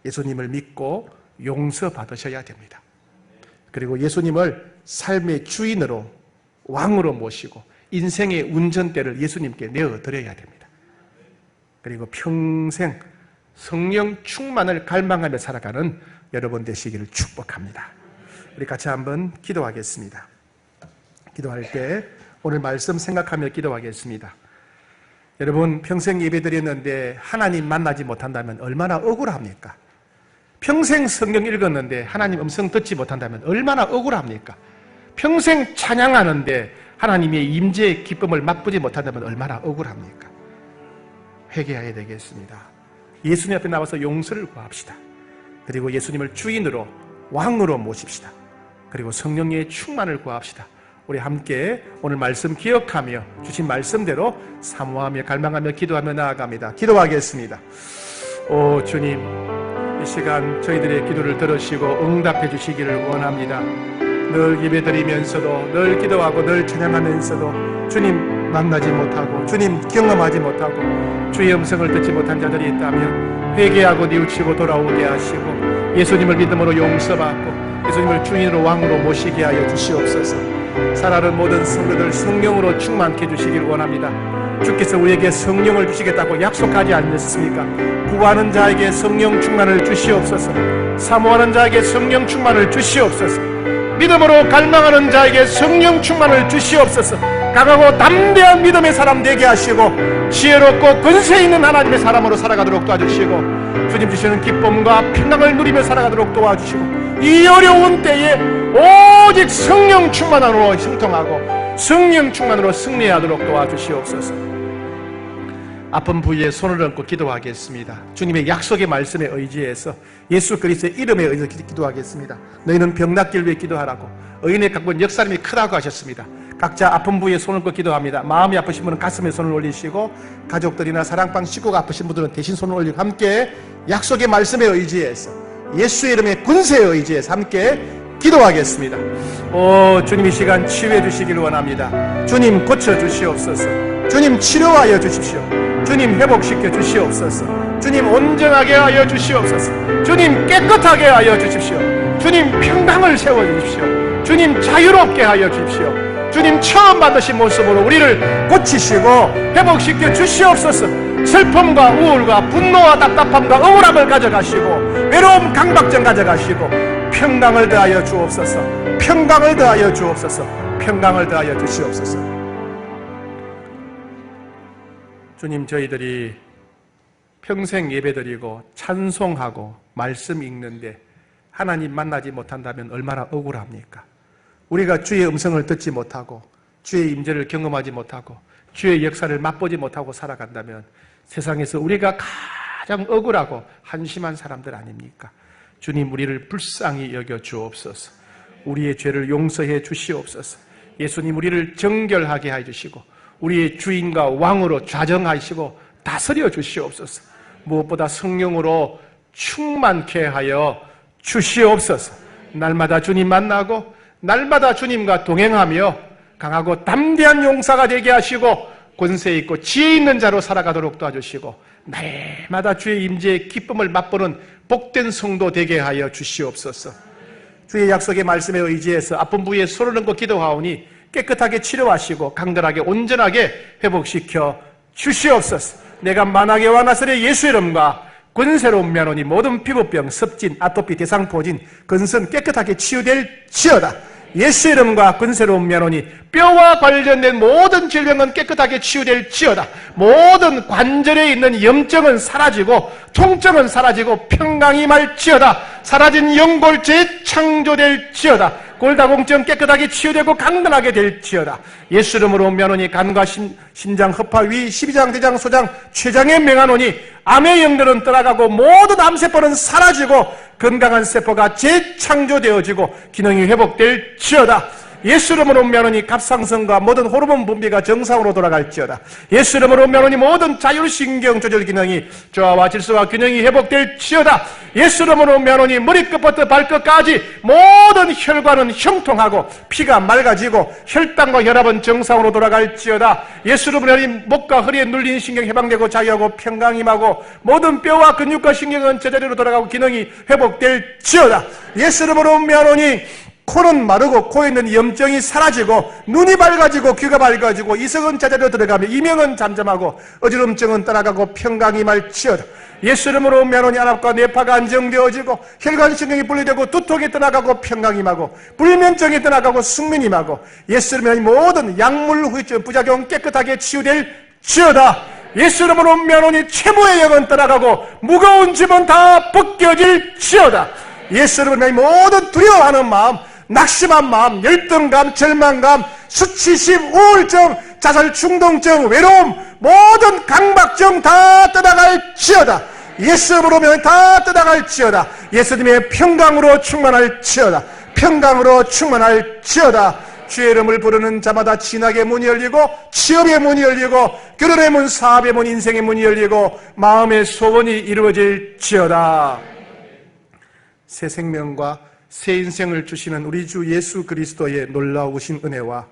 예수님을 믿고 용서받으셔야 됩니다. 그리고 예수님을 삶의 주인으로, 왕으로 모시고 인생의 운전대를 예수님께 내어드려야 됩니다. 그리고 평생 성령 충만을 갈망하며 살아가는 여러분 되시기를 축복합니다. 우리 같이 한번 기도하겠습니다. 기도할 때 오늘 말씀 생각하며 기도하겠습니다. 여러분, 평생 예배드렸는데 하나님 만나지 못한다면 얼마나 억울합니까? 평생 성경 읽었는데 하나님 음성 듣지 못한다면 얼마나 억울합니까? 평생 찬양하는데 하나님의 임재의 기쁨을 맛보지 못한다면 얼마나 억울합니까? 회개해야 되겠습니다. 예수님 앞에 나와서 용서를 구합시다. 그리고 예수님을 주인으로, 왕으로 모십시다. 그리고 성령의 충만을 구합시다. 우리 함께 오늘 말씀 기억하며 주신 말씀대로 사모하며 갈망하며 기도하며 나아갑니다. 기도하겠습니다. 오 주님, 이 시간 저희들의 기도를 들으시고 응답해 주시기를 원합니다. 늘 예배드리면서도, 늘 기도하고 늘 찬양하면서도 주님 만나지 못하고, 주님 경험하지 못하고, 주의 음성을 듣지 못한 자들이 있다면 회개하고 뉘우치고 돌아오게 하시고 예수님을 믿음으로 용서받고 예수님을 주인으로, 왕으로 모시게 하여 주시옵소서. 살아가는 모든 성도들 성령으로 충만케 해주시길 원합니다. 주께서 우리에게 성령을 주시겠다고 약속하지 않으셨습니까? 구하는 자에게 성령 충만을 주시옵소서. 사모하는 자에게 성령 충만을 주시옵소서. 믿음으로 갈망하는 자에게 성령 충만을 주시옵소서. 강하고 담대한 믿음의 사람 되게 하시고 지혜롭고 권세 있는 하나님의 사람으로 살아가도록 도와주시고 주님 주시는 기쁨과 평강을 누리며 살아가도록 도와주시고 이 어려운 때에 오직 성령 충만으로 형통하고 성령 충만으로 승리하도록 도와주시옵소서. 아픈 부위에 손을 얹고 기도하겠습니다. 주님의 약속의 말씀에 의지해서 예수 그리스도의 이름에 의지해서 기도하겠습니다. 너희는 병 낫길 위해 기도하라고, 의인의 각본 역사님이 크다고 하셨습니다. 각자 아픈 부위에 손을 얹고 기도합니다. 마음이 아프신 분은 가슴에 손을 올리시고, 가족들이나 사랑방 식구가 아프신 분들은 대신 손을 올리고 함께 약속의 말씀에 의지해서 예수의 이름의 군세에 의지해서 함께 기도하겠습니다. 오 주님, 이 시간 치유해 주시길 원합니다. 주님 고쳐 주시옵소서. 주님 치료하여 주십시오. 주님 회복시켜 주시옵소서. 주님 온전하게 하여 주시옵소서. 주님 깨끗하게 하여 주십시오. 주님 평강을 세워 주십시오. 주님 자유롭게 하여 주십시오. 주님 처음 받으신 모습으로 우리를 고치시고 회복시켜 주시옵소서. 슬픔과 우울과 분노와 답답함과 억울함을 가져가시고 외로움 강박증 가져가시고 평강을 더하여 주옵소서. 평강을 더하여 주옵소서. 평강을 더하여 주시옵소서. 주님, 저희들이 평생 예배드리고 찬송하고 말씀 읽는데 하나님 만나지 못한다면 얼마나 억울합니까? 우리가 주의 음성을 듣지 못하고 주의 임재를 경험하지 못하고 주의 역사를 맛보지 못하고 살아간다면 세상에서 우리가 가장 억울하고 한심한 사람들 아닙니까? 주님, 우리를 불쌍히 여겨 주옵소서. 우리의 죄를 용서해 주시옵소서. 예수님, 우리를 정결하게 해주시고 우리의 주인과 왕으로 좌정하시고 다스려 주시옵소서. 무엇보다 성령으로 충만케 하여 주시옵소서. 날마다 주님 만나고 날마다 주님과 동행하며 강하고 담대한 용사가 되게 하시고 권세 있고 지혜 있는 자로 살아가도록 도와주시고 날마다 주의 임재의 기쁨을 맛보는 복된 성도 되게 하여 주시옵소서. 주의 약속의 말씀에 의지해서 아픈 부위에 손을 얹고 기도하오니 깨끗하게 치료하시고 강건하게 온전하게 회복시켜 주시옵소서. 내가 만하게 와나설의 예수 이름과 권세로 면하니 모든 피부병, 습진, 아토피, 대상포진, 근선 깨끗하게 치유될지어다. 예수 이름과 권세로 면하니 뼈와 관련된 모든 질병은 깨끗하게 치유될지어다. 모든 관절에 있는 염증은 사라지고 통증은 사라지고 평강이 말지어다. 사라진 연골 재창조될지어다. 골다공증 깨끗하게 치유되고 강건하게 될지어다. 예수 이름으로 면하니 간과 심장, 허파, 위, 12장, 대장, 소장, 췌장에 명하노니 암의 영들은 떠나가고 모든 암세포는 사라지고 건강한 세포가 재창조되어지고 기능이 회복될지어다. 예수 이름으로 면하니 갑상선과 모든 호르몬 분비가 정상으로 돌아갈지어다. 예수 이름으로 면하니 모든 자율신경 조절 기능이 조화와 질서와 균형이 회복될지어다. 예수 이름으로 면하니 머리끝부터 발끝까지 모든 혈관은 형통하고 피가 맑아지고 혈당과 혈압은 정상으로 돌아갈지어다. 예수 이름으로 면하니 목과 허리에 눌린 신경 해방되고 자유하고 평강 임하고 모든 뼈와 근육과 신경은 제자리로 돌아가고 기능이 회복될지어다. 예수 이름으로 면하니 코는 마르고 코에 있는 염증이 사라지고 눈이 밝아지고 귀가 밝아지고 이성은 제자리로 들어가며 이명은 잠잠하고 어지럼증은 떠나가고 평강이 말지어다. 예수 이름으로 면하니 안압과 뇌파가 안정되어지고 혈관신경이 분리되고 두통이 떠나가고 평강이 임하고 불면증이 떠나가고 숙면이 임하고 예수 이름으로 모든 약물 후유증 부작용 깨끗하게 치유될지어다. 예수 이름으로 면하니 채무의 영은 떠나가고 무거운 짐은 다 벗겨질지어다. 예수 이름으로 모든 두려워하는 마음, 낙심한 마음, 열등감, 절망감, 수치심, 우울증, 자살 충동증, 외로움, 모든 강박증 다 떠나갈지어다. 예수 이름으로 면 다 떠나갈지어다. 예수님의 평강으로 충만할지어다. 평강으로 충만할지어다. 주의 이름을 부르는 자마다 진학의 문이 열리고 취업의 문이 열리고 결혼의 문, 사업의 문, 인생의 문이 열리고 마음의 소원이 이루어질지어다. 새 생명과 새 인생을 주시는 우리 주 예수 그리스도의 놀라우신 은혜와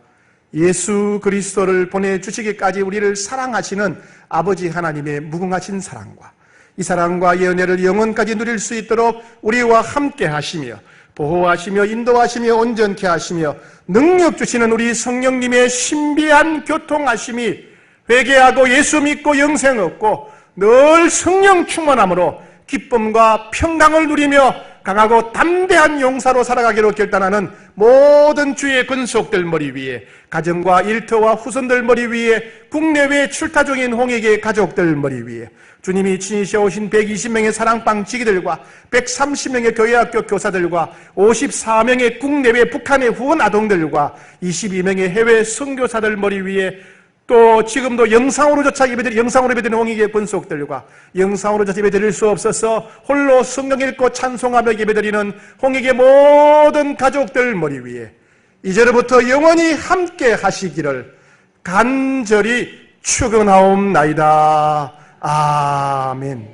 예수 그리스도를 보내주시기까지 우리를 사랑하시는 아버지 하나님의 무궁하신 사랑과 이 사랑과 이 은혜를 영원까지 누릴 수 있도록 우리와 함께 하시며 보호하시며 인도하시며 온전케 하시며 능력 주시는 우리 성령님의 신비한 교통하심이 회개하고 예수 믿고 영생 얻고 늘 성령 충만함으로 기쁨과 평강을 누리며 강하고 담대한 용사로 살아가기로 결단하는 모든 주의 근속들 머리 위에 가정과 일터와 후손들 머리 위에 국내외 출타 중인 홍익의 가족들 머리 위에 주님이 친히 오신 120명의 사랑방 지기들과 130명의 교회학교 교사들과 54명의 국내외 북한의 후원 아동들과 22명의 해외 선교사들 머리 위에 또 지금도 영상으로조차 영상으로 예배드리는 홍익의 권속들과 영상으로조차 예배드릴 수 없어서 홀로 성경 읽고 찬송하며 예배드리는 홍익의 모든 가족들 머리 위에 이제로부터 영원히 함께 하시기를 간절히 축원하옵나이다. 아멘.